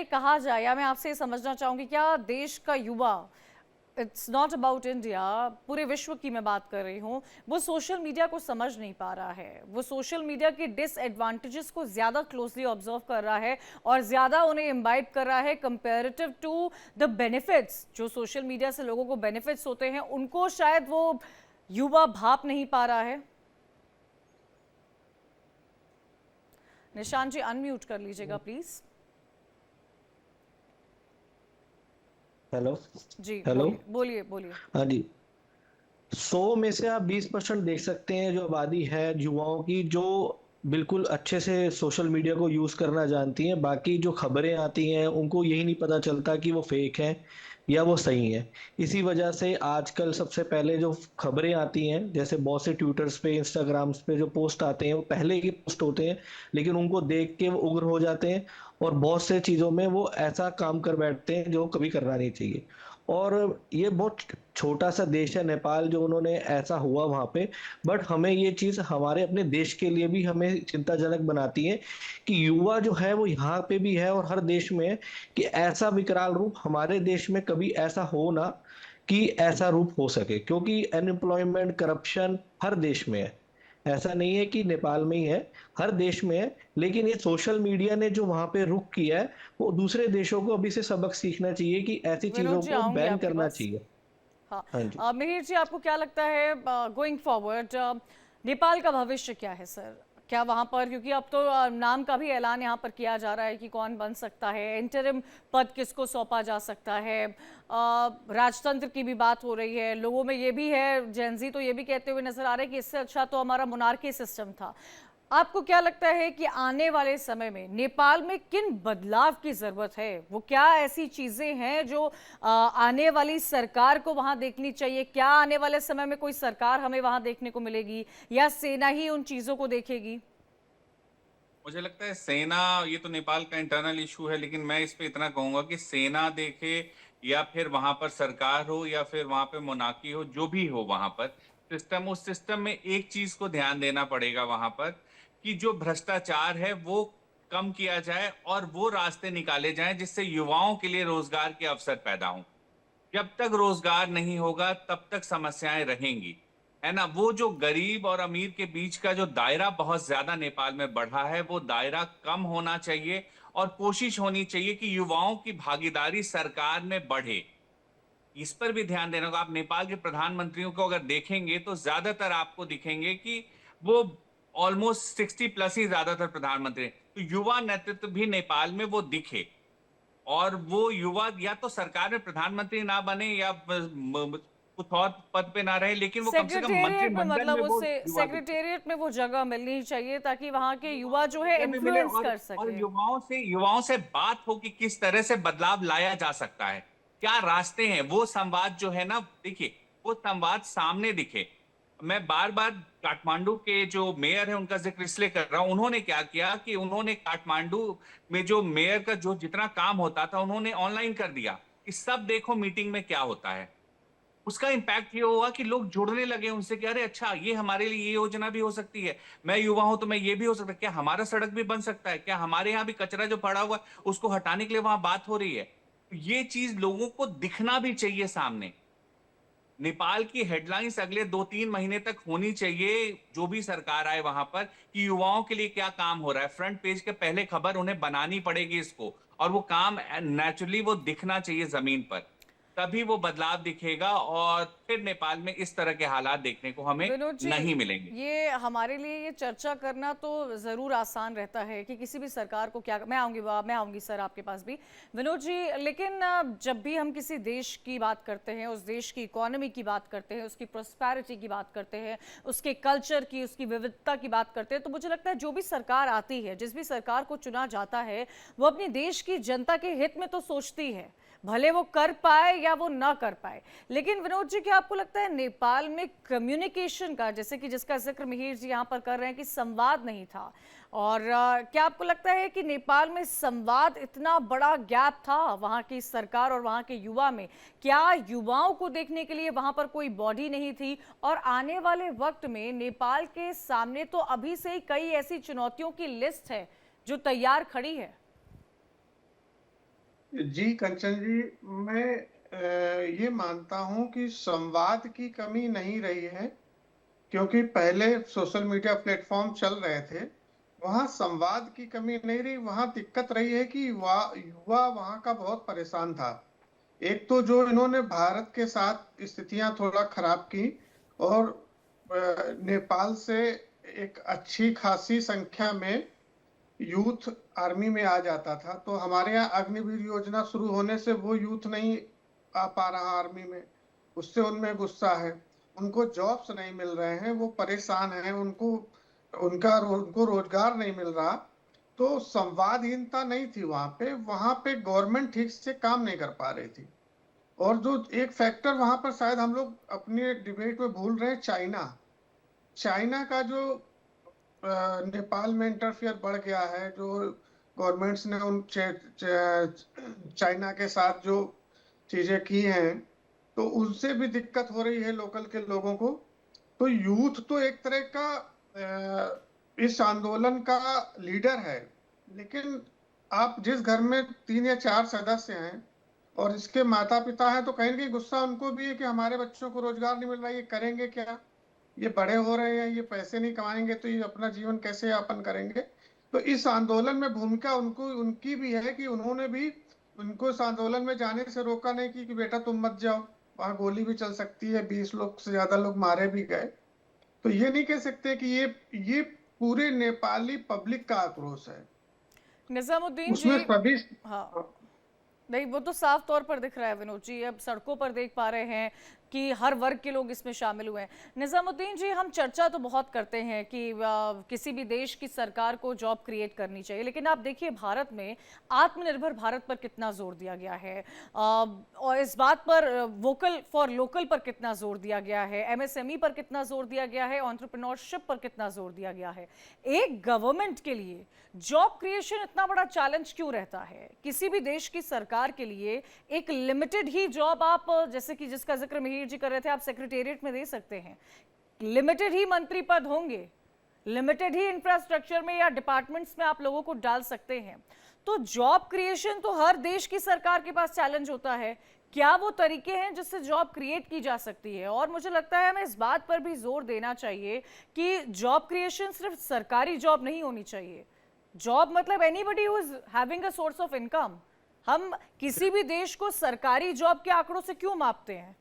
कहा जाए, या मैं आपसे ये समझना चाहूँगी, क्या देश का युवा, इट्स नॉट अबाउट इंडिया, पूरे विश्व की मैं बात कर रही हूँ, वो सोशल मीडिया को समझ नहीं पा रहा है, वो सोशल मीडिया के डिसएडवांटेजेस को ज़्यादा क्लोजली ऑब्जर्व कर रहा है और ज़्यादा उन्हें इम्बाइब कर रहा है कंपैरेटिव टू द बेनिफिट्स, जो सोशल मीडिया से लोगों को बेनिफिट्स होते हैं, उनको शायद वो युवा भाप नहीं पा रहा है। निशान जी, अनम्यूट कर लीजिएगा प्लीज। हेलो जी, हेलो, बोलिए। हाँ जी। 100 में से आप 20% देख सकते हैं जो आबादी है युवाओं की, जो बिल्कुल अच्छे से सोशल मीडिया को यूज करना जानती हैं। बाकी जो खबरें आती हैं उनको यही नहीं पता चलता कि वो फेक हैं या वो सही है। इसी वजह से आजकल सबसे पहले जो खबरें आती हैं, जैसे बहुत से ट्विटर्स पे, इंस्टाग्राम्स पे जो पोस्ट आते हैं, वो पहले ही पोस्ट होते हैं, लेकिन उनको देख के वो उग्र हो जाते हैं और बहुत से चीज़ों में वो ऐसा काम कर बैठते हैं जो कभी करना नहीं चाहिए। और ये बहुत छोटा सा देश है नेपाल, जो उन्होंने ऐसा हुआ वहाँ पे, बट हमें ये चीज़ हमारे अपने देश के लिए भी हमें चिंताजनक बनाती है कि युवा जो है वो यहाँ पे भी है और हर देश में है, कि ऐसा विकराल रूप हमारे देश में कभी ऐसा हो ना कि ऐसा रूप हो सके, क्योंकि अनएम्प्लॉयमेंट, करप्शन हर देश में है। ऐसा नहीं है कि नेपाल में ही है, हर देश में है, लेकिन ये सोशल मीडिया ने जो वहाँ पे रुख किया है, वो दूसरे देशों को अभी से सबक सीखना चाहिए कि ऐसी विनोद चीज़ों जी, को आऊंगी बैन आपके करना पास। चाहिए। हाँ। हाँ जी। मिहिर जी, आपको क्या लगता है गोइंग फॉरवर्ड नेपाल का भविष्य क्या है सर? क्या वहाँ पर, क्योंकि अब तो नाम का भी ऐलान यहाँ पर किया जा रहा है कि कौन बन सकता है, इंटरिम पद किसको सौंपा जा सकता है, राजतंत्र की भी बात हो रही है, लोगों में ये भी है, जेनजी तो ये भी कहते हुए नजर आ रहे हैं कि इससे अच्छा तो हमारा मोनार्की सिस्टम था। आपको क्या लगता है कि आने वाले समय में नेपाल में किन बदलाव की जरूरत है? वो क्या ऐसी चीजें हैं जो आने वाली सरकार को वहां देखनी चाहिए? क्या आने वाले समय में कोई सरकार हमें वहां देखने को मिलेगी या सेना ही उन चीजों को देखेगी? मुझे लगता है सेना, ये तो नेपाल का इंटरनल इशू है, लेकिन मैं इस पे इतना कहूंगा कि सेना देखे या फिर वहां पर सरकार हो या फिर वहां पे मोनार्की हो, जो भी हो वहां पर सिस्टम, उस सिस्टम में एक चीज को ध्यान देना पड़ेगा वहां पर कि जो भ्रष्टाचार है वो कम किया जाए और वो रास्ते निकाले जाएं जिससे युवाओं के लिए रोजगार के अवसर पैदा हों। जब तक रोजगार नहीं होगा तब तक समस्याएं रहेंगी, है ना। वो जो गरीब और अमीर के बीच का जो दायरा बहुत ज्यादा नेपाल में बढ़ा है, वो दायरा कम होना चाहिए और कोशिश होनी चाहिए कि युवाओं की भागीदारी सरकार में बढ़े। इस पर भी ध्यान देना होगा। आप नेपाल के प्रधानमंत्रियों को अगर देखेंगे तो ज्यादातर आपको दिखेंगे कि वो ऑलमोस्ट 60 प्लस ही ज्यादातर प्रधानमंत्री हैं। तो युवा नेतृत्व भी नेपाल में वो दिखे और वो युवा या तो सरकार में प्रधानमंत्री ना बने या कुछ और पद पे ना रहे, लेकिन वो कम से कम सेक्रेटेरिएट में, मंत्रिमंडल मतलब में वो उससे युवा दिखे। सेक्रेटेरिएट में वो जगह मिलनी चाहिए ताकि वहां के युवा जो है जगह भी मिले इन्फ्लुएंस कर और सके। युवाओं से बात हो कि किस तरह से बदलाव लाया जा सकता है, क्या रास्ते हैं। वो संवाद जो है ना, देखिए वो संवाद सामने दिखे। मैं बार बार काठमांडू के जो मेयर है उनका जिक्र इसलिए कर रहा हूं। उन्होंने क्या किया कि उन्होंने काठमांडू में जो मेयर का जो जितना काम होता था उन्होंने ऑनलाइन कर दिया कि सब देखो मीटिंग में क्या होता है। उसका इम्पैक्ट ये होगा कि लोग जुड़ने लगे उनसे कि अरे अच्छा, ये हमारे लिए ये योजना भी हो सकती है, मैं युवा हूं तो मैं ये भी हो सकता है, क्या हमारा सड़क भी बन सकता है, क्या हमारे यहाँ भी कचरा जो पड़ा हुआ है उसको हटाने के लिए वहां बात हो रही है। ये चीज लोगों को दिखना भी चाहिए सामने। नेपाल की हेडलाइंस अगले 2-3 महीने तक होनी चाहिए, जो भी सरकार आए वहां पर, कि युवाओं के लिए क्या काम हो रहा है। फ्रंट पेज के पहले खबर उन्हें बनानी पड़ेगी इसको, और वो काम नेचुरली वो दिखना चाहिए जमीन पर, तभी वो बदलाव दिखेगा और फिर नेपाल में इस तरह के हालात देखने को हमें विनोद जी, नहीं मिलेंगे। ये हमारे लिए ये चर्चा करना तो ज़रूर आसान रहता है कि किसी भी सरकार को क्या, मैं आऊँगी सर आपके पास भी विनोद जी, लेकिन जब भी हम किसी देश की बात करते हैं, उस देश की इकोनॉमी की बात करते हैं, उसकी प्रॉस्पेरिटी की बात करते हैं, उसके कल्चर की, उसकी विविधता की बात करते हैं, तो मुझे लगता है जो भी सरकार आती है, जिस भी सरकार को चुना जाता है, वो अपने देश की जनता के हित में तो सोचती है, भले वो कर पाए या वो ना कर पाए। लेकिन विनोद जी, क्या आपको लगता है नेपाल में कम्युनिकेशन का, जैसे कि जिसका जिक्र मिहिर जी यहाँ पर कर रहे हैं कि संवाद नहीं था, और क्या आपको लगता है कि नेपाल में संवाद, इतना बड़ा गैप था वहाँ की सरकार और वहाँ के युवा में? क्या युवाओं को देखने के लिए वहाँ पर कोई बॉडी नहीं थी? और आने वाले वक्त में नेपाल के सामने तो अभी से ही कई ऐसी चुनौतियों की लिस्ट है जो तैयार खड़ी है। जी कंचन जी, मैं ये मानता हूं कि संवाद की कमी नहीं रही है, क्योंकि पहले सोशल मीडिया प्लेटफॉर्म चल रहे थे, वहां संवाद की कमी नहीं रही। वहां दिक्कत रही है कि युवा वहां का बहुत परेशान था। एक तो जो इन्होंने भारत के साथ स्थितियां थोड़ा खराब की, और नेपाल से एक अच्छी खासी संख्या में यूथ आर्मी में आ जाता था, तो हमारे यहाँ अग्निवीर योजना शुरू होने से वो यूथ नहीं आ पा रहा आर्मी में, उससे उनमें गुस्सा है। उनको जॉब्स नहीं मिल रहे हैं, वो परेशान हैं, उनको रोजगार नहीं मिल रहा। तो संवादहीनता नहीं थी वहां पे गवर्नमेंट ठीक से काम नहीं कर पा रही थी। और जो एक फैक्टर वहां पर शायद हम लोग अपने डिबेट में भूल रहे हैं, चाइना का जो नेपाल में इंटरफियर बढ़ गया है, जो गवर्नमेंट्स ने उन चाइना के साथ जो चीजें की हैं, तो उनसे भी दिक्कत हो रही है लोकल के लोगों को। तो यूथ तो एक तरह का इस आंदोलन का लीडर है, लेकिन आप जिस घर में 3 या 4 सदस्य हैं और इसके माता पिता हैं, तो कहीं ना कहीं गुस्सा उनको भी है कि हमारे बच्चों को रोजगार नहीं मिल रहा है, ये करेंगे क्या। ये बड़े हो रहे हैं, ये पैसे नहीं कमाएंगे तो ये अपना जीवन कैसे यापन करेंगे। तो इस आंदोलन में भूमिका उनकी भी है कि उन्होंने भी उनको इस आंदोलन में जाने से रोका नहीं कि बेटा तुम मत जाओ, वहां गोली भी चल सकती है, 20 लोग से ज्यादा लोग मारे भी गए। तो ये नहीं कह सकते कि ये पूरे नेपाली पब्लिक का आक्रोश है, निजामुद्दीन उसमें जी। सभी। हाँ, नहीं, वो तो साफ तौर पर दिख रहा है विनोद जी, अब सड़कों पर देख पा रहे हैं कि हर वर्ग के लोग इसमें शामिल हुए हैं। निजामुद्दीन जी, हम चर्चा तो बहुत करते हैं कि किसी भी देश की सरकार को जॉब क्रिएट करनी चाहिए, लेकिन आप देखिए भारत में आत्मनिर्भर भारत पर कितना जोर दिया गया है, और इस बात पर वोकल फॉर लोकल पर कितना जोर दिया गया है, एमएसएमई पर कितना जोर दिया गया है, एंटरप्रेन्योरशिप पर कितना जोर दिया गया है। एक गवर्नमेंट के लिए जॉब क्रिएशन इतना बड़ा चैलेंज क्यों रहता है? किसी भी देश की सरकार के लिए एक लिमिटेड ही जॉब आप, जैसे कि जिसका जिक्र मिहिर जी कर रहे थे, आप सेक्रेटेरिएट में दे सकते हैं, लिमिटेड ही मंत्री पद होंगे, लिमिटेड ही इंफ्रास्ट्रक्चर में या डिपार्टमेंट्स में आप लोगों को डाल सकते हैं। तो जॉब क्रिएशन तो हर देश की सरकार के पास चैलेंज होता है। क्या वो तरीके हैं जिससे जॉब क्रिएट की जा सकती है? और मुझे लगता है हमें इस बात पर भी जोर देना चाहिए कि जॉब क्रिएशन सिर्फ सरकारी जॉब नहीं होनी चाहिए। जॉब मतलब anybody who is having a source of income. हम किसी भी देश को सरकारी जॉब के आंकड़ों से क्यों मापते हैं?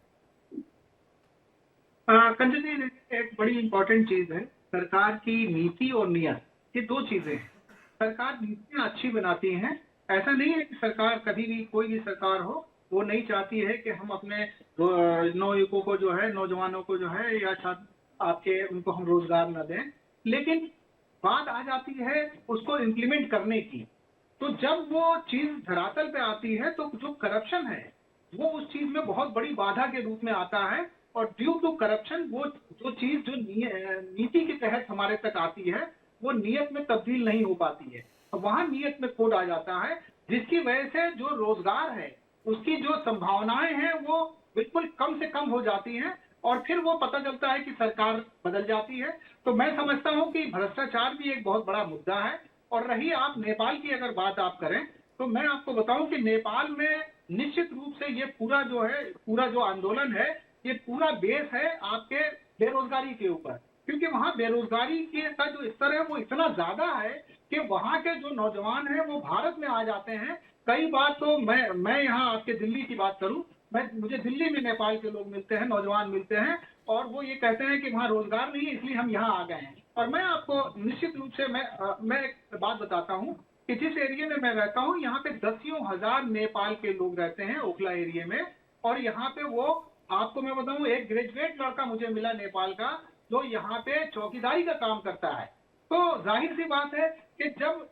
कंचन जी, एक बड़ी इंपॉर्टेंट चीज है सरकार की नीति और नियत, ये दो चीजें हैं। सरकार नीतियां अच्छी बनाती हैं, ऐसा नहीं है कि सरकार कभी भी कोई भी सरकार हो वो नहीं चाहती है कि हम अपने नवयुवकों को जो है, नौजवानों को जो है या छात्र आपके उनको हम रोजगार न दें, लेकिन बात आ जाती है उसको इम्प्लीमेंट करने की। तो जब वो चीज धरातल पे आती है तो जो करप्शन है वो उस चीज में बहुत बड़ी बाधा के रूप में आता है, और ड्यू टू करप्शन वो जो चीज जो नीति के तहत हमारे तक आती है वो नियत में तब्दील नहीं हो पाती है, वहां नियत में खोट आ जाता है, जिसकी वजह से जो रोजगार है उसकी जो संभावनाएं हैं वो बिल्कुल कम से कम हो जाती हैं, और फिर वो पता चलता है कि सरकार बदल जाती है। तो मैं समझता हूं कि भ्रष्टाचार भी एक बहुत बड़ा मुद्दा है। और रही आप नेपाल की अगर बात आप करें तो मैं आपको बताऊं कि नेपाल में निश्चित रूप से ये पूरा जो आंदोलन है ये पूरा बेस है आपके बेरोजगारी के ऊपर, क्योंकि वहाँ बेरोजगारी का जो स्तर है वो इतना ज्यादा है कि वहाँ के जो नौजवान हैं वो भारत में आ जाते हैं। कई बार तो मैं यहाँ आपके दिल्ली की बात करूं, मुझे दिल्ली में नेपाल के लोग मिलते हैं, नौजवान मिलते हैं, और वो ये कहते हैं कि वहाँ रोजगार नहीं है इसलिए हम यहाँ आ गए हैं। और मैं आपको निश्चित रूप से मैं एक बात बताता हूँ कि जिस एरिया में मैं रहता हूँ यहाँ पे 10,000 नेपाल के लोग रहते हैं ओखला एरिया में, और यहाँ पे वो आपको मैं बताऊं एक ग्रेजुएट लड़का मुझे मिला नेपाल का जो यहाँ पे चौकीदारी का काम करता है। तो जाहिर सी बात है कि जब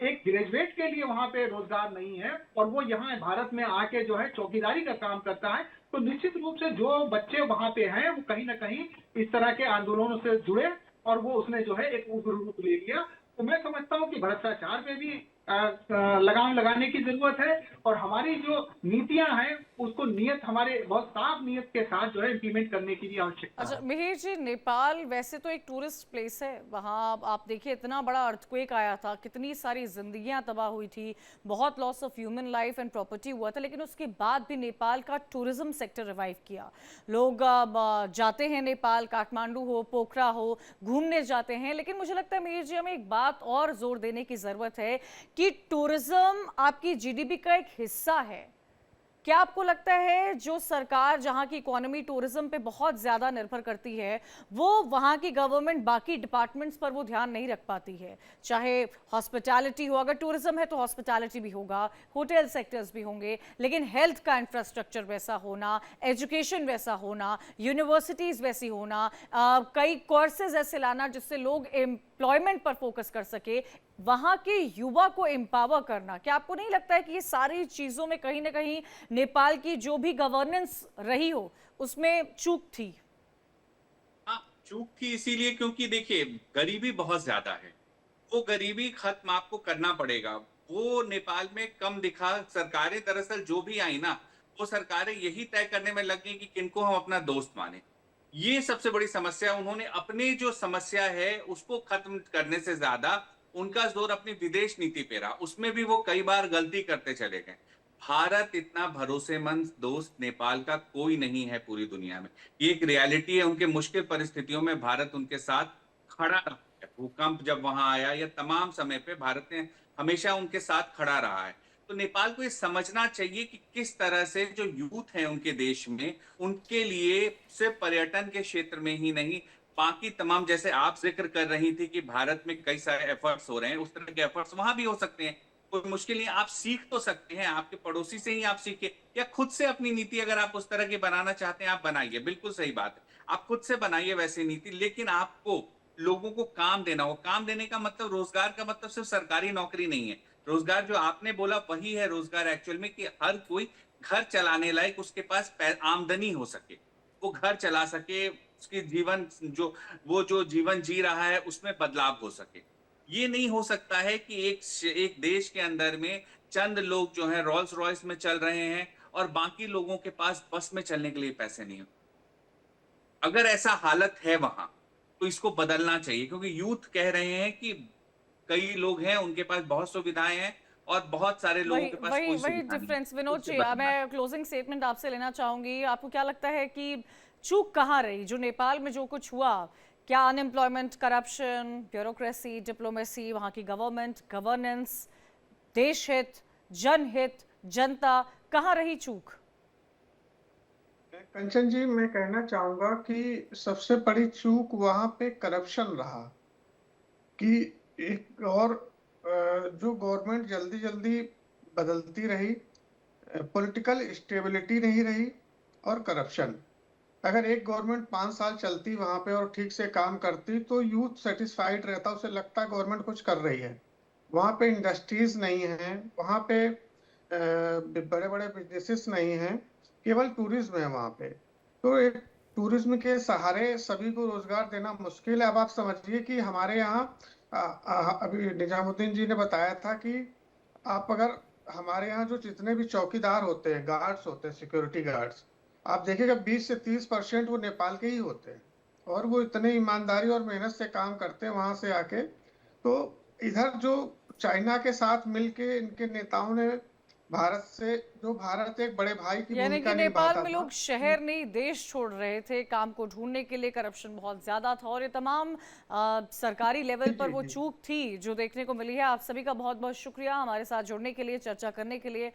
एक ग्रेजुएट के लिए वहाँ पे रोजगार नहीं है और वो यहाँ भारत में आके जो है चौकीदारी का काम करता है, तो निश्चित रूप से जो बच्चे वहाँ पे हैं वो कहीं ना कहीं इस तरह के आंदोलनों से जुड़े और वो उसने जो है एक उग्र रूप ले लिया। तो मैं समझता हूँ कि भ्रष्टाचार पे भी लगाम लगाने की जरूरत है, और हमारी जो नीतियां हैं उसको नियत हमारे बहुत साफ नियत के साथ जो है इम्प्लीमेंट करने की भी आवश्यकता अच्छा है। मिहिर जी, नेपाल वैसे तो एक टूरिस्ट प्लेस है, वहाँ आप देखिए इतना बड़ा अर्थक्वेक आया था, कितनी सारी जिंदगियां तबाह हुई थी, बहुत loss of human life and property हुआ था, लेकिन उसके बाद भी नेपाल का टूरिज्म सेक्टर रिवाइव किया। लोग जाते हैं नेपाल, काठमांडू हो, पोखरा हो, घूमने जाते हैं। लेकिन मुझे लगता है मिहिर जी हमें एक बात और जोर देने की जरूरत है कि टूरिज्म आपकी जीडीपी का एक हिस्सा है। क्या आपको लगता है जो सरकार जहां की इकोनॉमी टूरिज्म पे बहुत ज्यादा निर्भर करती है वो वहां की गवर्नमेंट बाकी डिपार्टमेंट्स पर वो ध्यान नहीं रख पाती है? चाहे हॉस्पिटैलिटी हो, अगर टूरिज्म है तो हॉस्पिटैलिटी भी होगा, होटल सेक्टर्स भी होंगे, लेकिन हेल्थ का इंफ्रास्ट्रक्चर वैसा होना, एजुकेशन वैसा होना, यूनिवर्सिटीज वैसी होना, कई कोर्सेज ऐसे लाना जिससे लोग एम्प्लॉयमेंट पर फोकस कर सके, वहां के युवा को एम्पावर करना। क्या आपको नहीं लगता है कि ये सारी चीजों में कहीं ना कहीं नेपाल की जो भी गवर्नेंस रही हो उसमें चूक थी? हाँ, चूक थी इसीलिए क्योंकि देखिए गरीबी बहुत ज्यादा है, वो गरीबी खत्म आपको करना पड़ेगा। वो नेपाल में कम दिखा। सरकारें दरअसल जो भी आई ना, वो सरकारें यही तय करने में लग गई कि किनको हम अपना दोस्त माने। ये सबसे बड़ी समस्या। उन्होंने अपनी जो समस्या है उसको खत्म करने से ज्यादा उनका जोर अपनी विदेश नीति पे रहा, उसमें भी वो कई बार गलती करते चले गए। भारत इतना भरोसेमंद दोस्त नेपाल का कोई नहीं है पूरी दुनिया में। ये एक रियलिटी है, उनके मुश्किल परिस्थितियों में भारत उनके साथ खड़ा रहा है। भूकंप जब वहां आया या तमाम समय पे भारत ने हमेशा उनके साथ खड़ा रहा है। तो नेपाल को ये समझना चाहिए कि किस तरह से जो यूथ है उनके देश में, उनके लिए सिर्फ पर्यटन के क्षेत्र में ही नहीं, बाकी तमाम, जैसे आप जिक्र कर रही थी कि भारत में कई सारे एफर्ट्स हो रहे हैं, उस तरह के एफर्ट्स वहां भी हो सकते हैं। कोई मुश्किल नहीं, आप सीख तो सकते हैं, आपके पड़ोसी से ही आप सीखे, या खुद से अपनी नीति अगर आप उस तरह की बनाना चाहते हैं आप बनाइए, बिल्कुल सही बात है। आप खुद से बनाइए वैसी नीति, लेकिन आपको लोगों को काम देना हो। काम देने का मतलब, रोजगार का मतलब सिर्फ सरकारी नौकरी नहीं है। रोजगार जो आपने बोला वही है रोजगार एक्चुअल में, कि हर कोई घर चलाने लायक उसके पास आमदनी हो सके, वो घर चला सके, उसकी जीवन जो जीवन जी रहा है उसमें बदलाव हो सके। ये नहीं हो सकता है कि एक देश के अंदर में चंद लोग जो हैं रोल्स रॉयस में चल रहे हैं और बाकी लोगों के पास बस में चलने के लिए पैसे नहीं हो। अगर ऐसा हालत है वहां, तो इसको बदलना चाहिए, क्योंकि यूथ कह रहे हैं कि कई लोग हैं उनके पास बहुत सुविधाएं हैं और बहुत सारे लोगों वही के पास वही कोई वही सुविधा नहीं है। डिफरेंस विनोद उससे जी, बदलना मैं क्लोजिंग स्टेटमेंट आपसे लेना चाहूंगी। आपको क्या लगता है कि चूक कहाँ रही? जो नेपाल में जो कुछ हुआ, क्या अनएम्प्लॉयमेंट, करप्शन, ब्यूरोक्रेसी, डिप्लोमेसी, वहाँ की गवर्नमेंट, गवर्नेंस, देश हित, जनहित, जनता, कहाँ रही चूक? कंचन जी, मैं कहना चाहूंगा कि सबसे बड़ी चूक वहां पे करप्शन रहा, कि एक और जो गवर्नमेंट जल्दी जल्दी बदलती रही, पॉलिटिकल स्टेबिलिटी नहीं रही, और करप्शन। अगर एक गवर्नमेंट 5 साल चलती वहां पे और ठीक से काम करती तो यूथ सेटिस्फाइड रहता, उसे लगता गवर्नमेंट कुछ कर रही है। वहां पे इंडस्ट्रीज नहीं है, वहां पे बड़े बड़े बिजनेसेस नहीं हैं, केवल टूरिज्म है वहां पे। तो एक टूरिज्म के सहारे सभी को रोजगार देना मुश्किल है। अब आप समझिए कि हमारे यहाँ अभी निजामुद्दीन जी ने बताया था कि आप अगर हमारे यहाँ जो जितने भी चौकीदार होते हैं, गार्ड्स होते हैं, सिक्योरिटी गार्ड्स, आप देखिएगा 20 से 30% वो नेपाल के ही होते हैं, और वो इतने ईमानदारी और मेहनत से काम करते हैं वहां से आके। तो इधर जो चाइना के साथ मिलके इनके नेताओं ने भारत से, जो भारत एक बड़े भाई की यानी भूमिका कि नेपाल निभाता में था, लोग शहर नहीं देश छोड़ रहे थे काम को ढूंढने के लिए, करप्शन बहुत ज्यादा था, और ये तमाम सरकारी लेवल पर वो चूक थी जो देखने को मिली है। आप सभी का बहुत बहुत शुक्रिया हमारे साथ जुड़ने के लिए, चर्चा करने के लिए।